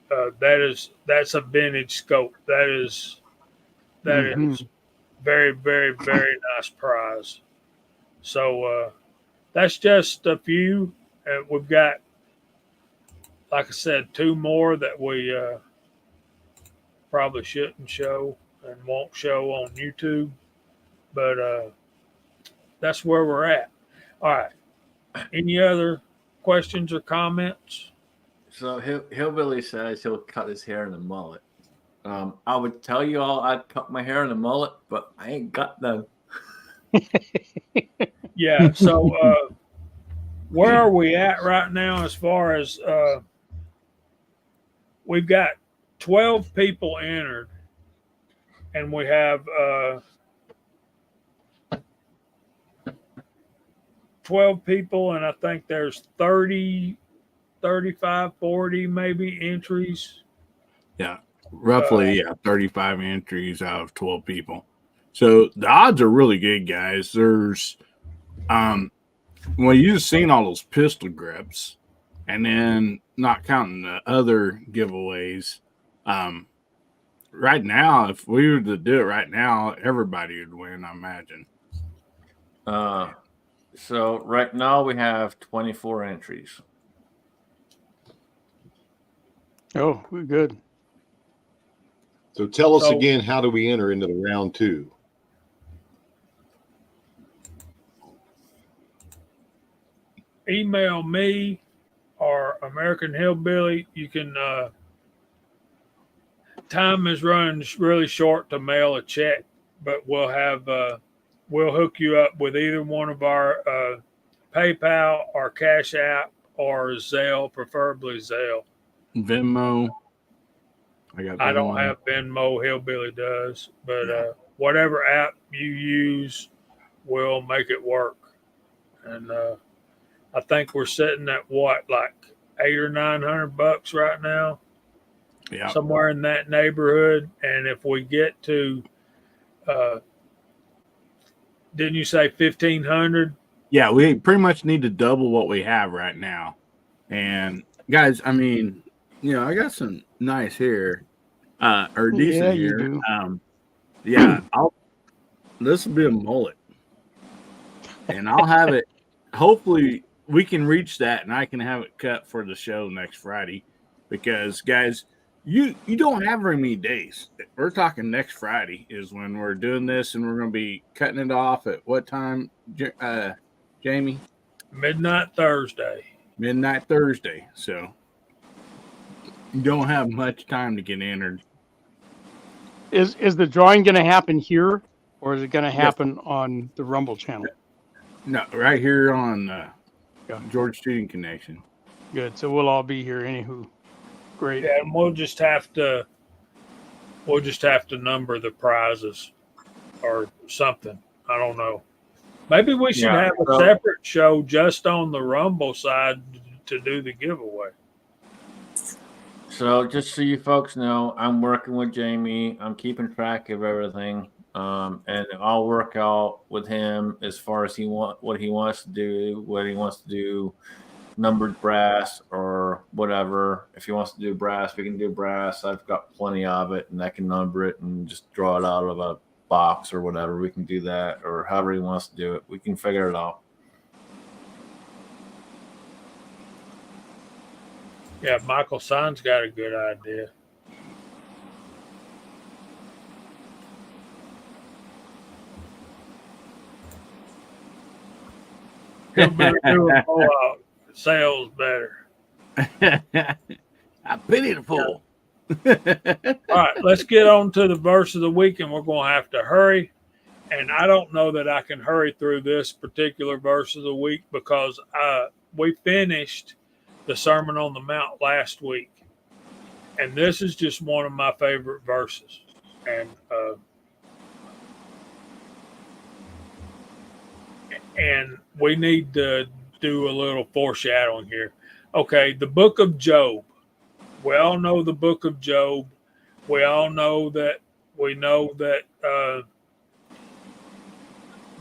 to. That's a vintage scope. That is very, very, very nice prize. So that's just a few. We've got, like I said, 2 more that we probably shouldn't show and won't show on YouTube. But that's where we're at. All right. Any other questions or comments? So Hillbilly says he'll cut his hair in a mullet. I would tell you all I'd cut my hair in a mullet, but I ain't got none. Yeah. So where are we at right now as far as we've got 12 people entered, and we have 12 people, and I think there's 30, 35, 40 maybe entries. Yeah, roughly 35 entries out of 12 people. So the odds are really good, guys. There's well, you've seen all those pistol grips, and then not counting the other giveaways. Right now, if we were to do it right now, everybody would win, I imagine. So right now we have 24 entries. Oh, we're good. So tell us again, how do we enter into the round 2? Email me or American Hillbilly. You can time is running really short to mail a check, but we'll hook you up with either one of our PayPal or Cash App or Zelle, preferably Zelle. Venmo. I don't have Venmo. Hillbilly does, but whatever app you use, we'll make it work. And I think we're sitting at what, like $800 or $900 right now. Yeah, somewhere in that neighborhood. And if we get to, didn't you say 1,500? Yeah, we pretty much need to double what we have right now. And guys, I mean, you know, I got some nice hair, or decent hair. Yeah, this will be a mullet, and I'll have it. Hopefully, we can reach that, and I can have it cut for the show next Friday. Because, guys, you don't have very many days. We're talking next Friday is when we're doing this, and we're going to be cutting it off at what time, Jamie? Midnight Thursday. Midnight Thursday. So you don't have much time to get entered. Is the drawing going to happen here, or is it going to happen on the Rumble channel? No, right here on George Shooting Connection. Good. So we'll all be here anywho. Great. Yeah, and we'll just have to number the prizes or something. I don't know. Maybe we should have a separate show just on the Rumble side to do the giveaway. So just so you folks know, I'm working with Jamie. I'm keeping track of everything. And I'll work out with him as far as what he wants to do, numbered brass or whatever. If he wants to do brass, we can do brass. I've got plenty of it, and I can number it and just draw it out of a box or whatever. We can do that, or however he wants to do it. We can figure it out. Yeah, Michael Son's got a good idea. He'll better do a blowout. Sales better. I pity the fool. All right, let's get on to the verse of the week, and we're going to have to hurry. And I don't know that I can hurry through this particular verse of the week because we finished the Sermon on the Mount last week. And this is just one of my favorite verses. And we need to do a little foreshadowing here. Okay, the book of Job. We all know the book of Job. We all know that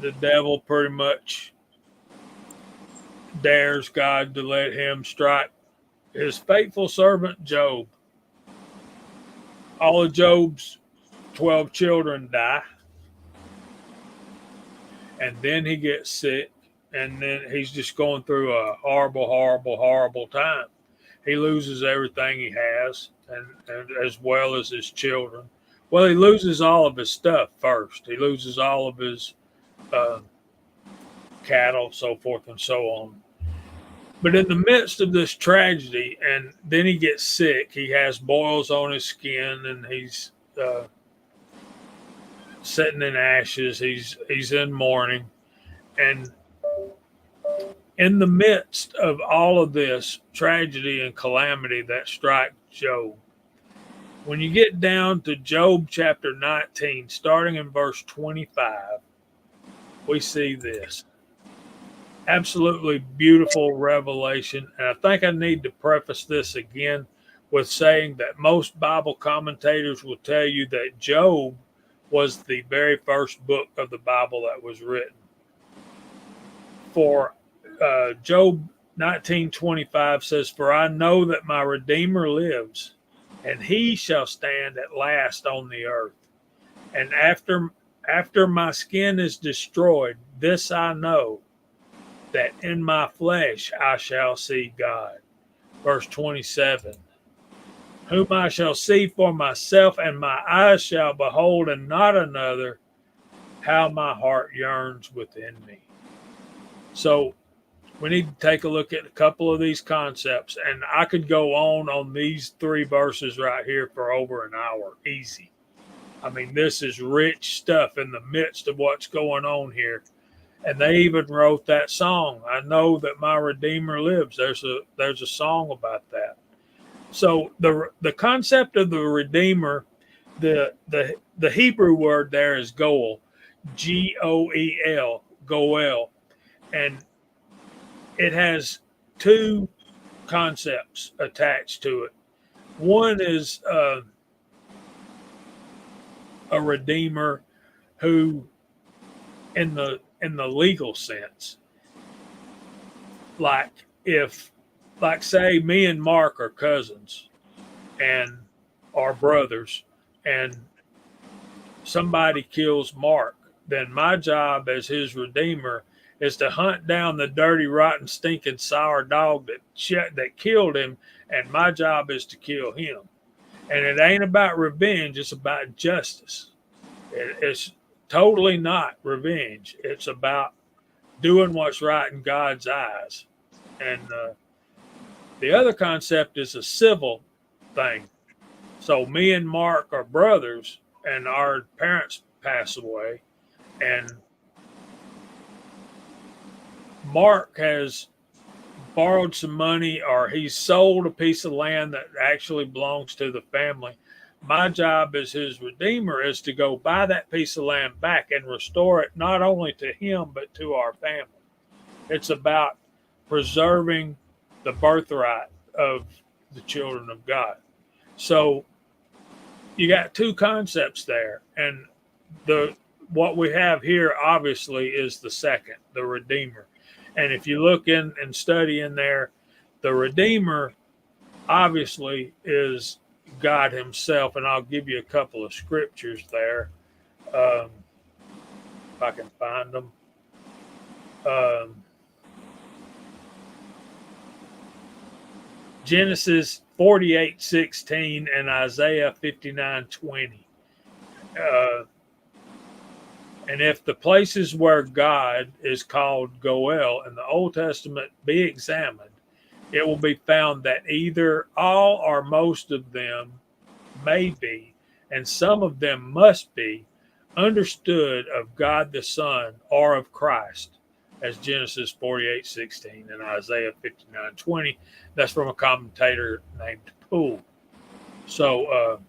the devil pretty much dares God to let him strike his faithful servant Job. All of Job's 12 children die. And then he gets sick. And then he's just going through a horrible, horrible, horrible time. He loses everything he has, and as well as his children. Well, he loses all of his stuff first. He loses all of his cattle, so forth and so on. But in the midst of this tragedy, and then he gets sick, he has boils on his skin, and he's sitting in ashes. He's in mourning, and in the midst of all of this tragedy and calamity that strikes Job, when you get down to Job chapter 19, starting in verse 25, we see this absolutely beautiful revelation. And I think I need to preface this again with saying that most Bible commentators will tell you that Job was the very first book of the Bible that was written. For Job 19:25 says, "For I know that my Redeemer lives, and he shall stand at last on the earth. And after my skin is destroyed, this I know, that in my flesh I shall see God." Verse 27, "Whom I shall see for myself, and my eyes shall behold, and not another, how my heart yearns within me." So we need to take a look at a couple of these concepts, and I could go on these three verses right here for over an hour, easy. I mean, this is rich stuff in the midst of what's going on here. And they even wrote that song, "I Know That My Redeemer Lives." There's a song about that. So the concept of the Redeemer, the Hebrew word there is goel, Goel, goel, and it has two concepts attached to it. One is a redeemer who, in the legal sense, like say me and Mark are cousins and are brothers, and somebody kills Mark, then my job as his redeemer is to hunt down the dirty, rotten, stinking, sour dog that killed him, and my job is to kill him. And it ain't about revenge; it's about justice. It's totally not revenge. It's about doing what's right in God's eyes. And the other concept is a civil thing. So me and Mark are brothers, and our parents pass away, and Mark has borrowed some money, or he's sold a piece of land that actually belongs to the family. My job as his redeemer is to go buy that piece of land back and restore it not only to him but to our family. It's about preserving the birthright of the children of God. So you got two concepts there, and what we have here obviously is the second, the redeemer. And if you look in and study in there, the redeemer obviously is God himself, and I'll give you a couple of scriptures there if I can find them. Genesis 48:16 and Isaiah 59:20. And if the places where God is called Goel in the Old Testament be examined, it will be found that either all or most of them may be, and some of them must be, understood of God the Son or of Christ, as Genesis 48:16 and Isaiah 59:20. That's from a commentator named Poole. So,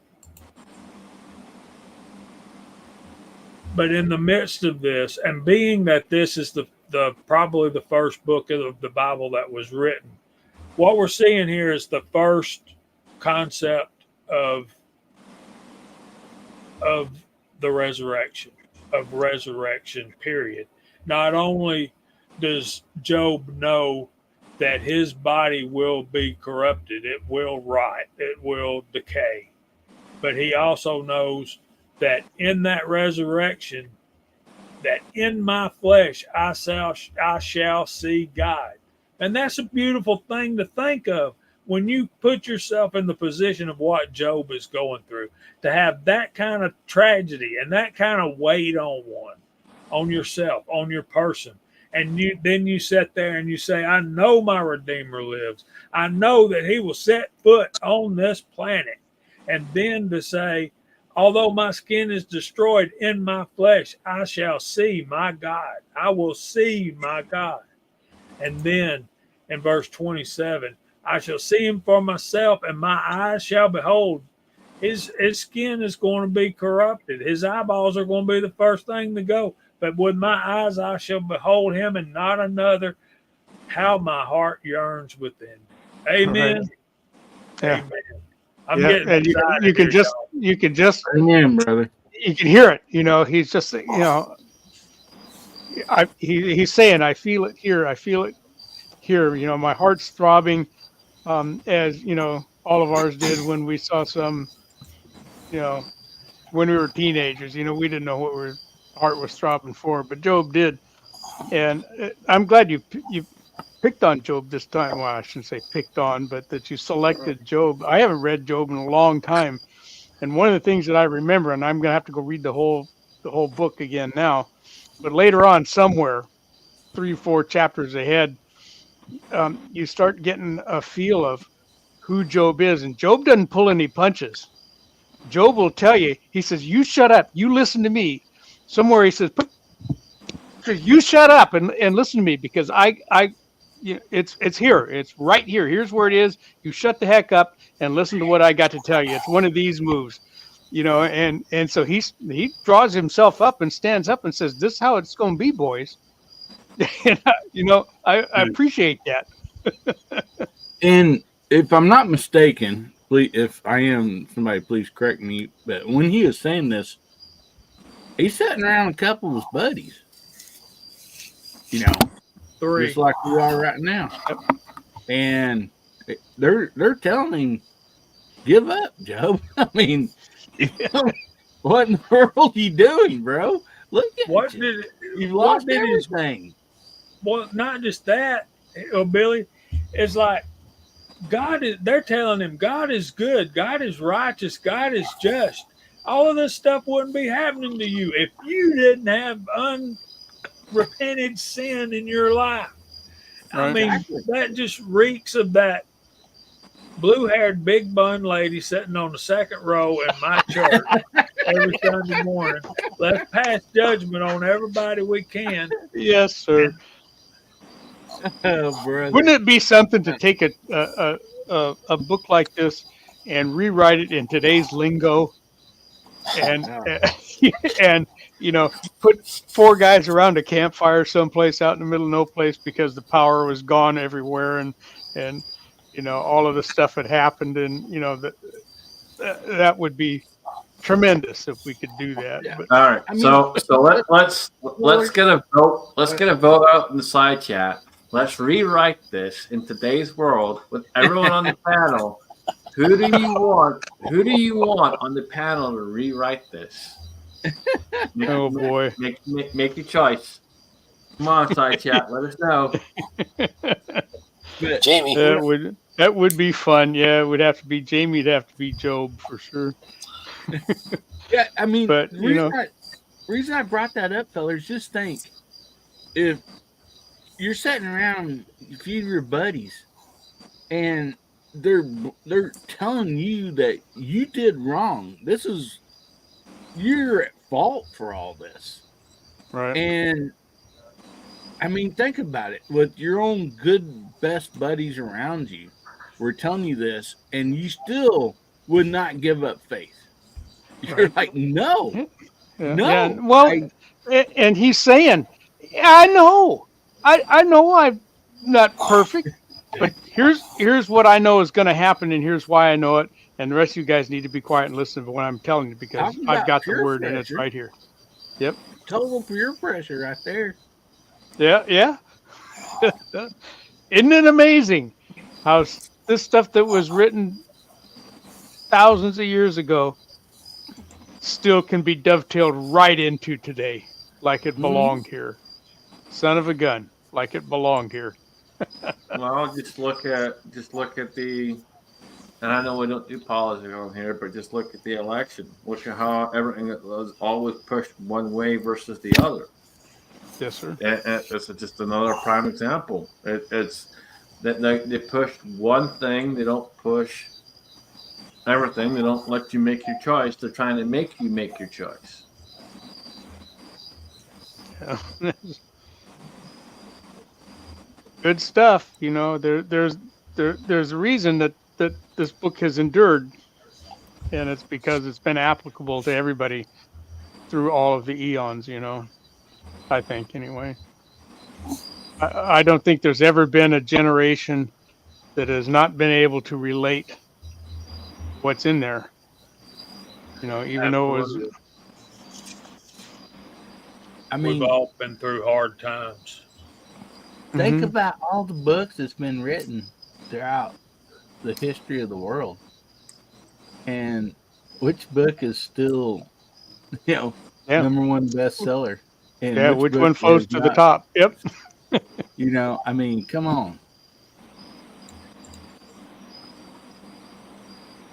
but in the midst of this, and being that this is the probably the first book of the Bible that was written, what we're seeing here is the first concept of the resurrection, period. Not only does Job know that his body will be corrupted, it will rot, it will decay, but he also knows that in that resurrection, that in my flesh I shall see God. And that's a beautiful thing to think of when you put yourself in the position of what Job is going through, to have that kind of tragedy and that kind of weight on yourself, on your person. And then you sit there and you say, I know my Redeemer lives. I know that he will set foot on this planet. And then to say, although my skin is destroyed, in my flesh I shall see my God. I will see my God. And then in verse 27, I shall see him for myself, and my eyes shall behold. His skin is going to be corrupted. His eyeballs are going to be the first thing to go. But with my eyes I shall behold him and not another. How my heart yearns within me. Amen. Right. Yeah. Amen. I'm Yeah, getting and excited you can here, just y'all. you can just Amen, brother. you can hear it. He's just he's saying, I feel it here. I feel it here. My heart's throbbing, as all of ours did when we saw some, when we were teenagers. We didn't know what our heart was throbbing for, but Job did. And I'm glad you picked on Job this time. Well, I shouldn't say picked on, but that you selected Job. I haven't read Job in a long time. And one of the things that I remember, and I'm going to have to go read the whole book again now, but later on somewhere, 3 or 4 chapters ahead, you start getting a feel of who Job is. And Job doesn't pull any punches. Job will tell you, he says, you shut up, you listen to me. Somewhere he says, you shut up and listen to me, because it's here. It's right here. Here's where it is. You shut the heck up and listen to what I got to tell you. It's one of these moves, and so he draws himself up and stands up and says, this is how it's going to be, boys. And, I appreciate that. And if I'm not mistaken, please, if I am, somebody please correct me, but when he was saying this, he's sitting around a couple of his buddies, 3. just like we are right now. And they're telling him, give up, Job. I mean, what in the world are you doing, bro? Look at you. You've lost everything. Well, not just that, Billy. It's like they're telling him God is good, God is righteous, God is just. All of this stuff wouldn't be happening to you if you didn't have unrepented sin in your life. I mean, that just reeks of that blue-haired, big bun lady sitting on the second row in my church every Sunday morning. Let's pass judgment on everybody we can. Yes, sir. Oh, brother. Wouldn't it be something to take a book like this and rewrite it in today's lingo, and and put 4 guys around a campfire someplace out in the middle of no place because the power was gone everywhere, and all of the stuff had happened, and that would be tremendous if we could do that. Yeah. But, All right, so let's get a vote. Let's get a vote out in the side chat. Let's rewrite this in today's world with everyone on the panel. Who do you want? Who do you want on the panel to rewrite this? oh boy! Make your choice. Come on, side chat. Let us know. Jamie, That would be fun. Yeah, it would have to be Jamie. It'd have to be Job for sure. Yeah, I mean, But, the reason I brought that up, fellas, just think if you're sitting around a few of your buddies and they're telling you that you did wrong. You're at fault for all this. right. And I mean, think about it. With your own good, best buddies around you, we're telling you this, and you still would not give up faith. You're Right. like, no, Yeah. no. Yeah. Well, and he's saying, yeah, I know. I know I'm not perfect, but here's what I know is going to happen, and here's why I know it. And the rest of you guys need to be quiet and listen to what I'm telling you because Talking I've about got the peer word and it's pressure. right here. Yep. Total peer pressure right there. Yeah. Yeah. Isn't it amazing how this stuff that was written thousands of years ago still can be dovetailed right into today like it belonged here. Son of a gun, like it belonged here. Well, just look at the, and I know we don't do politics on here, but just look at the election. Look at how everything was always pushed one way versus the other. Yes, sir. And it's just another prime example. It's that they push one thing, they don't push everything. They don't let you make your choice. They're trying to make you make your choice. Yeah. Good stuff. There's a reason that this book has endured, and it's because it's been applicable to everybody through all of the eons. I think anyway. I don't think there's ever been a generation that has not been able to relate what's in there. Even though it was. Absolutely. I mean, We've all been through hard times. think Mhm. about all the books that's been written throughout the history of the world. And which book is still, Yeah. number one bestseller? And Yeah. Which book one floats is to the not? top? Yep. I mean, come on.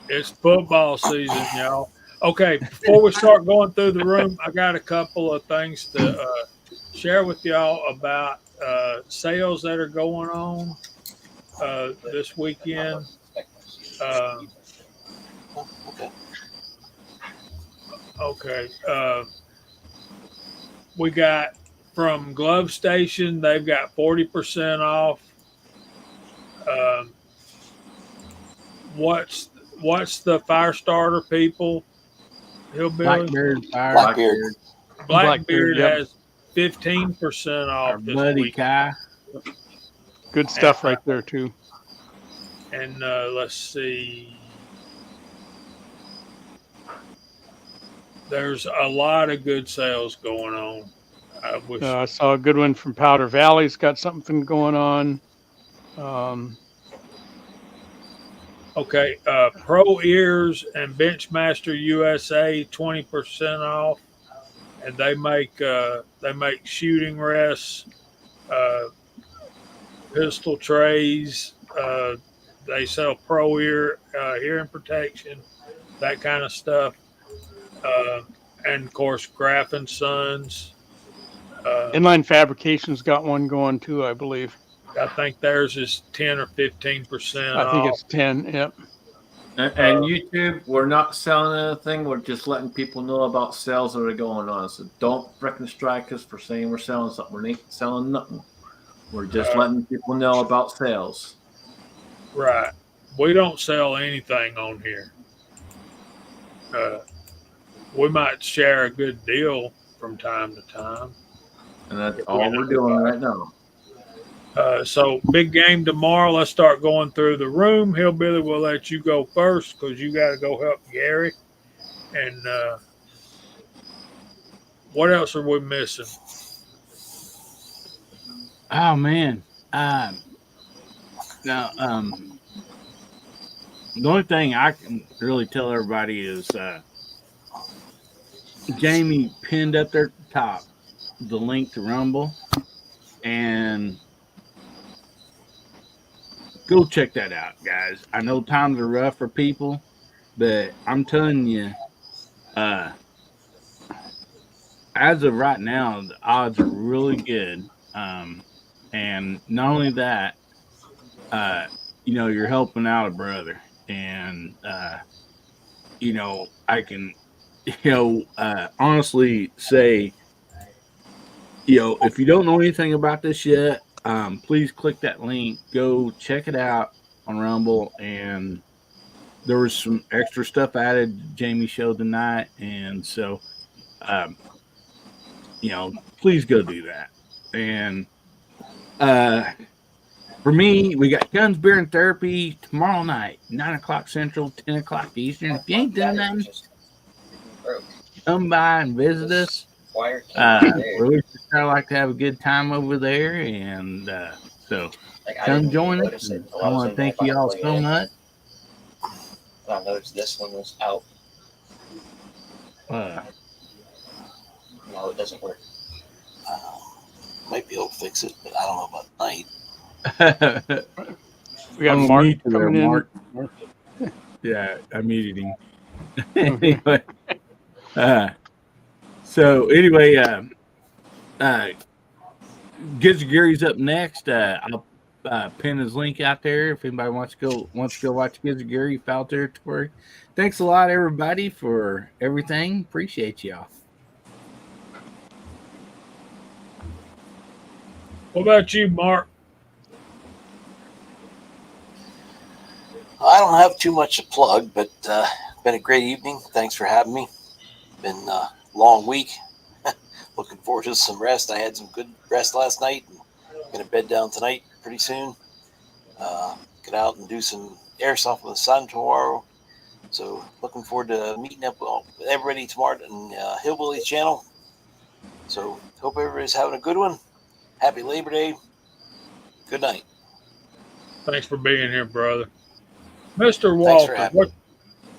It's football season, y'all. Okay, before we start going through the room, I got a couple of things to share with y'all about sales that are going on this weekend. Okay. We got from Glove Station, they've got 40% off. What's the fire starter, people? Hillbilly? Blackbeard. Blackbeard yep. has 15% off Our this buddy week. Kai. Good stuff right there too. And let's see. There's a lot of good sales going on. I wish. I saw a good one from Powder Valley's got something going on. Okay, Pro Ears and Benchmaster USA 20% off, and they make shooting rests, pistol trays. They sell Pro Ear hearing protection, that kind of stuff, and of course Graf and Sons. Inline Fabrication's got one going too, I believe. I think theirs is 10 or 15% off. I think it's 10. Yep. And YouTube, we're not selling anything. We're just letting people know about sales that are going on. So don't freaking strike us for saying we're selling something. We ain't selling nothing. We're just letting people know about sales. Right. We don't sell anything on here. We might share a good deal from time to time. And that's all we're doing right now. So big game tomorrow. Let's start going through the room. Hillbilly, we'll let you go first because you got to go help Gary. And what else are we missing? Oh man. Now, the only thing I can really tell everybody is Jamie pinned up there at the top the link to Rumble, and go check that out, guys. I know times are rough for people, but I'm telling you, as of right now, the odds are really good. And not only that, uh, you're helping out a brother, and I can, honestly say, if you don't know anything about this yet, please click that link, go check it out on Rumble, and there was some extra stuff added Jamie showed tonight, and so, um, please go do that. And for me, we got Guns, Beer, and Therapy tomorrow night, 9 o'clock Central, 10 o'clock Eastern. If you ain't done nothing, come by and visit us. We just kind of like to have a good time over there, and so come join us. I want to thank you all so much. I noticed this one was out. Uh, No, it doesn't work. Might be able to fix it, but I don't know about night. We got Mark coming in. Mark. Yeah, I muted him. Anyway, so anyway, Gary's up next. I'll pin his link out there if anybody wants to go watch Gary Foul Territory. Thanks a lot, everybody, for everything. Appreciate y'all. What about you, Mark? I don't have too much to plug, but been a great evening. Thanks for having me. Been a long week. Looking forward to some rest. I had some good rest last night. And going to bed down tonight pretty soon. Get out and do some airsoft with the sun tomorrow. So looking forward to meeting up with everybody tomorrow on Hillbilly's channel. So hope everybody's having a good one. Happy Labor Day. Good night. Thanks for being here, brother. Mr. Walter,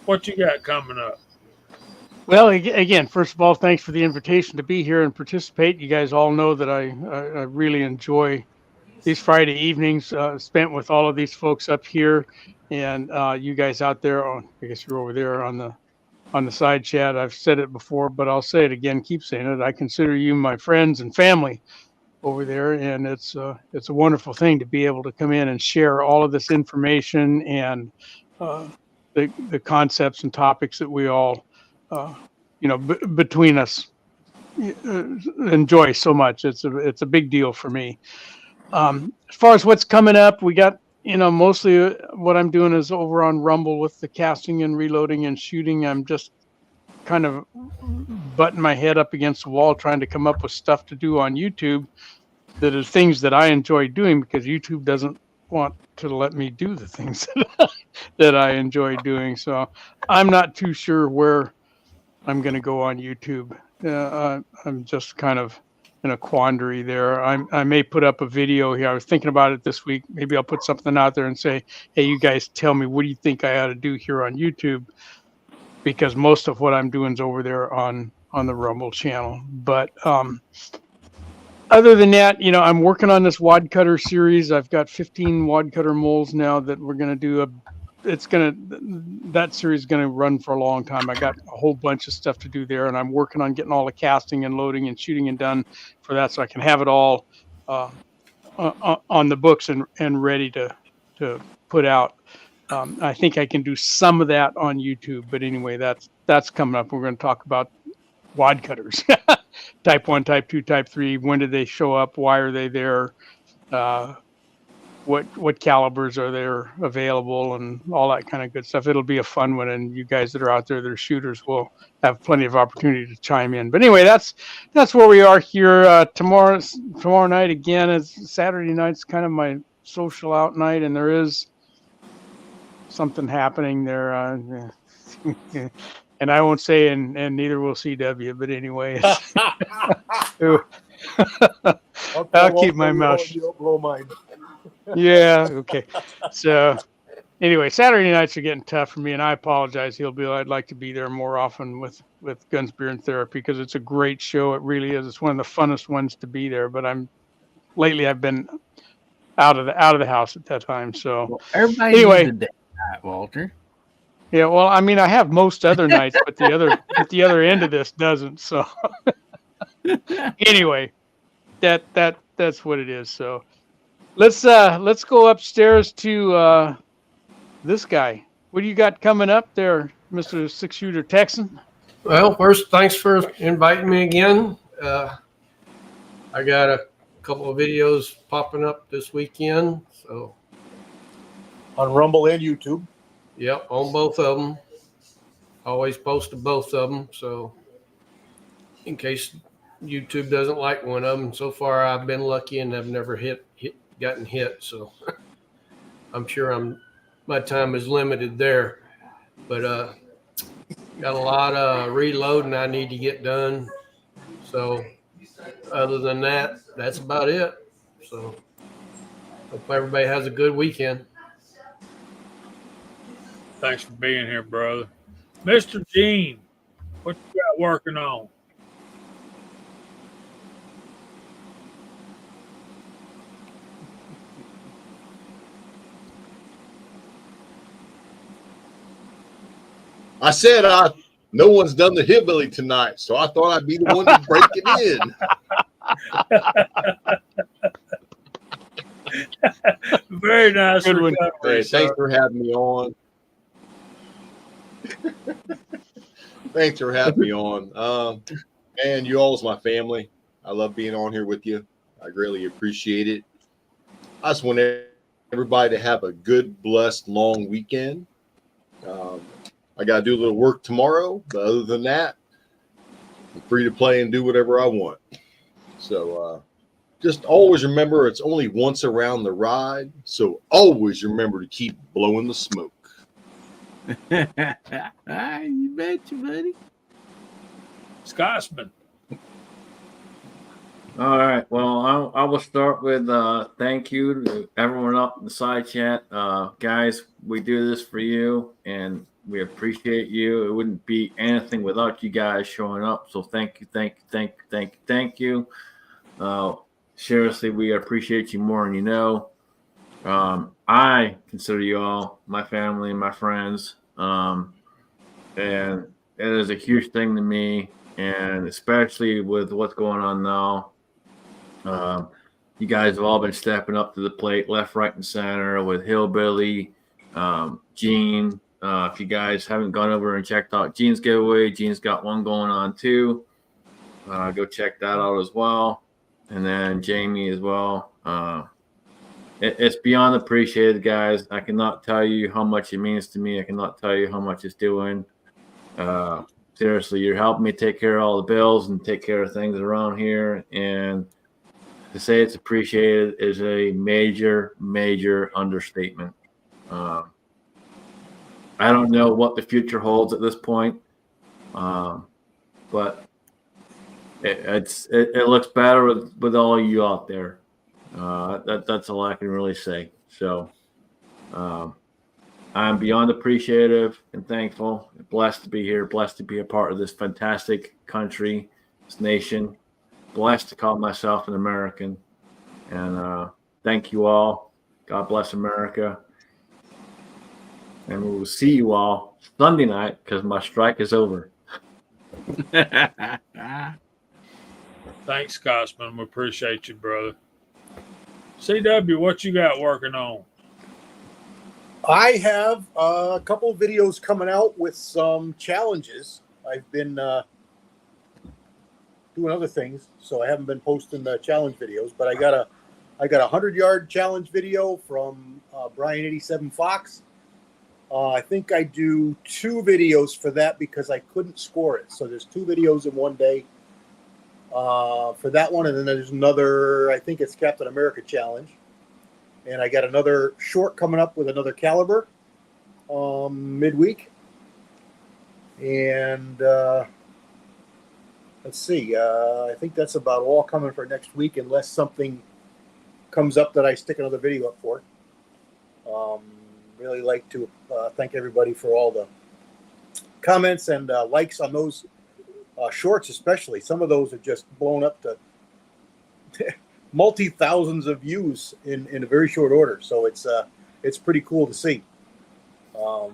what you got coming up? Well, again, first of all, thanks for the invitation to be here and participate. You guys all know that I really enjoy these Friday evenings spent with all of these folks up here, and you guys out there. I guess you're over there on the side chat. I've said it before, but I'll say it again. Keep saying it. I consider you my friends and family over there, and it's a wonderful thing to be able to come in and share all of this information and the concepts and topics that we all between us enjoy so much. It's a big deal for me. As far as what's coming up, we got mostly what I'm doing is over on Rumble with the casting and reloading and shooting. I'm just kind of butting my head up against the wall trying to come up with stuff to do on YouTube that are things that I enjoy doing, because YouTube doesn't want to let me do the things that I enjoy doing. So I'm not too sure where I'm going to go on YouTube. I'm just kind of in a quandary there. I may put up a video here. I was thinking about it this week. Maybe I'll put something out there and say, hey, you guys tell me, what do you think I ought to do here on YouTube? Because most of what I'm doing is over there on the Rumble channel. But other than that, I'm working on this wad cutter series. I've got 15 wad cutter molds now that we're going to do. That series is going to run for a long time. I got a whole bunch of stuff to do there, and I'm working on getting all the casting and loading and shooting and done for that, so I can have it all on the books and ready to put out. I think I can do some of that on YouTube, but anyway, that's coming up. We're going to talk about wad cutters, type 1, type 2, type 3. When did they show up? Why are they there? What calibers are there available, and all that kind of good stuff. It'll be a fun one, and you guys that are out there that are shooters will have plenty of opportunity to chime in. But anyway, that's where we are here. Tomorrow night again is Saturday night's kind of my social out night, and there is something happening there. And I won't say, and neither will CW. But anyway, I'll keep my mouth shut. Don't blow mine. Yeah. Okay. So anyway, Saturday nights are getting tough for me, and I apologize. I'd like to be there more often with Guns, Beer, and Therapy, because it's a great show. It really is. It's one of the funnest ones to be there. But lately I've been out of the house at that time. So Well, everybody Anyway. needs a day night, Walter. yeah, well, I mean, I have most other nights, but the other end of this doesn't. So anyway, that's what it is. So let's go upstairs to this guy. What do you got coming up there, Mr. 6-shooter Texan? Well, first, thanks for inviting me again. I got a couple of videos popping up this weekend. So, On Rumble and YouTube. yep, on both of them. Always post to both of them. So, in case YouTube doesn't like one of them, so far I've been lucky and I've never gotten hit. So, I'm sure my time is limited there. But got a lot of reloading I need to get done. So, other than that, that's about it. So, hope everybody has a good weekend. Thanks for being here, brother. Mr. Gene, what you got working on? I said no one's done the hillbilly tonight, so I thought I'd be the one to break it in. Very nice. Good one. recovery, Hey, sir. thanks for having me on. Thanks for having me on. Man, you all's my family. I love being on here with you. I greatly appreciate it. I just want everybody to have a good, blessed, long weekend. I got to do a little work tomorrow, but other than that, I'm free to play and do whatever I want. So just always remember it's only once around the ride. So always remember to keep blowing the smoke. You betcha, buddy. Scotsman. All right. Well, I will start with thank you to everyone up in the side chat. Guys, we do this for you, and we appreciate you. It wouldn't be anything without you guys showing up. So thank you. Seriously, we appreciate you more than you know. I consider you all my family and my friends, and it is a huge thing to me, and especially with what's going on now. You guys have all been stepping up to the plate, left, right, and center with Hillbilly, Gene. If you guys haven't gone over and checked out Gene's giveaway, Gene's got one going on too. Go check that out as well. And then Jamie as well. It's beyond appreciated, guys. I cannot tell you how much it means to me. I cannot tell you how much it's doing. Seriously, you're helping me take care of all the bills and take care of things around here. And to say it's appreciated is a major, major understatement. I don't know what the future holds at this point, but it looks better with all of you out there. That's all I can really say. So I'm beyond appreciative and thankful, and blessed to be here, blessed to be a part of this fantastic country, this nation, blessed to call myself an American. And thank you all. God bless America. And we will see you all Sunday night because my strike is over. Thanks, Scotsman. We appreciate you, brother. CW, what you got working on? I have a couple of videos coming out with some challenges. I've been doing other things, so I haven't been posting the challenge videos. But I got a 100-yard challenge video from Brian 87 Fox. I think I do 2 videos for that because I couldn't score it. So there's 2 videos in one day for that one, and then there's another. I think it's Captain America challenge. And I got another short coming up with another caliber midweek. And let's see. I think that's about all coming for next week, unless something comes up that I stick another video up for. Really like to thank everybody for all the comments and likes on those shorts, especially. Some of those are just blown up to multi-thousands of views in a very short order. So it's pretty cool to see. I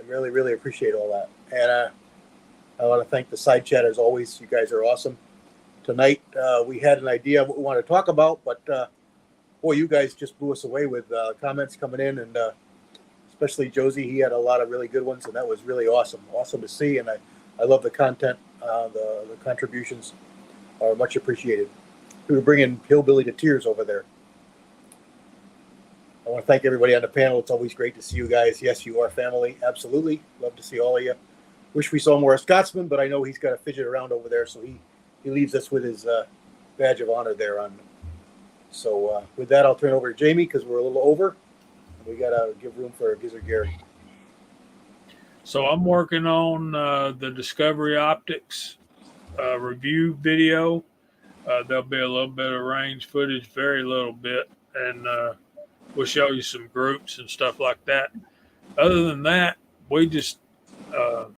really, really appreciate all that. And I want to thank the side chat as always. You guys are awesome. Tonight, we had an idea of what we want to talk about, but boy, you guys just blew us away with comments coming in, and especially Josie. He had a lot of really good ones, and that was really awesome. Awesome to see, and I love the content. The contributions are much appreciated. We were bringing Hillbilly to tears over there. I want to thank everybody on the panel. It's always great to see you guys. Yes, you are family. Absolutely. Love to see all of you. Wish we saw more Scotsman, but I know he's got to fidget around over there, so he leaves us with his badge of honor there on. So with that, I'll turn it over to Jamie because we're a little over. We got to give room for Gizzard Gary. So I'm working on the Discovery Optics review video. There'll be a little bit of range footage, very little bit, and we'll show you some groups and stuff like that. Other than that, we just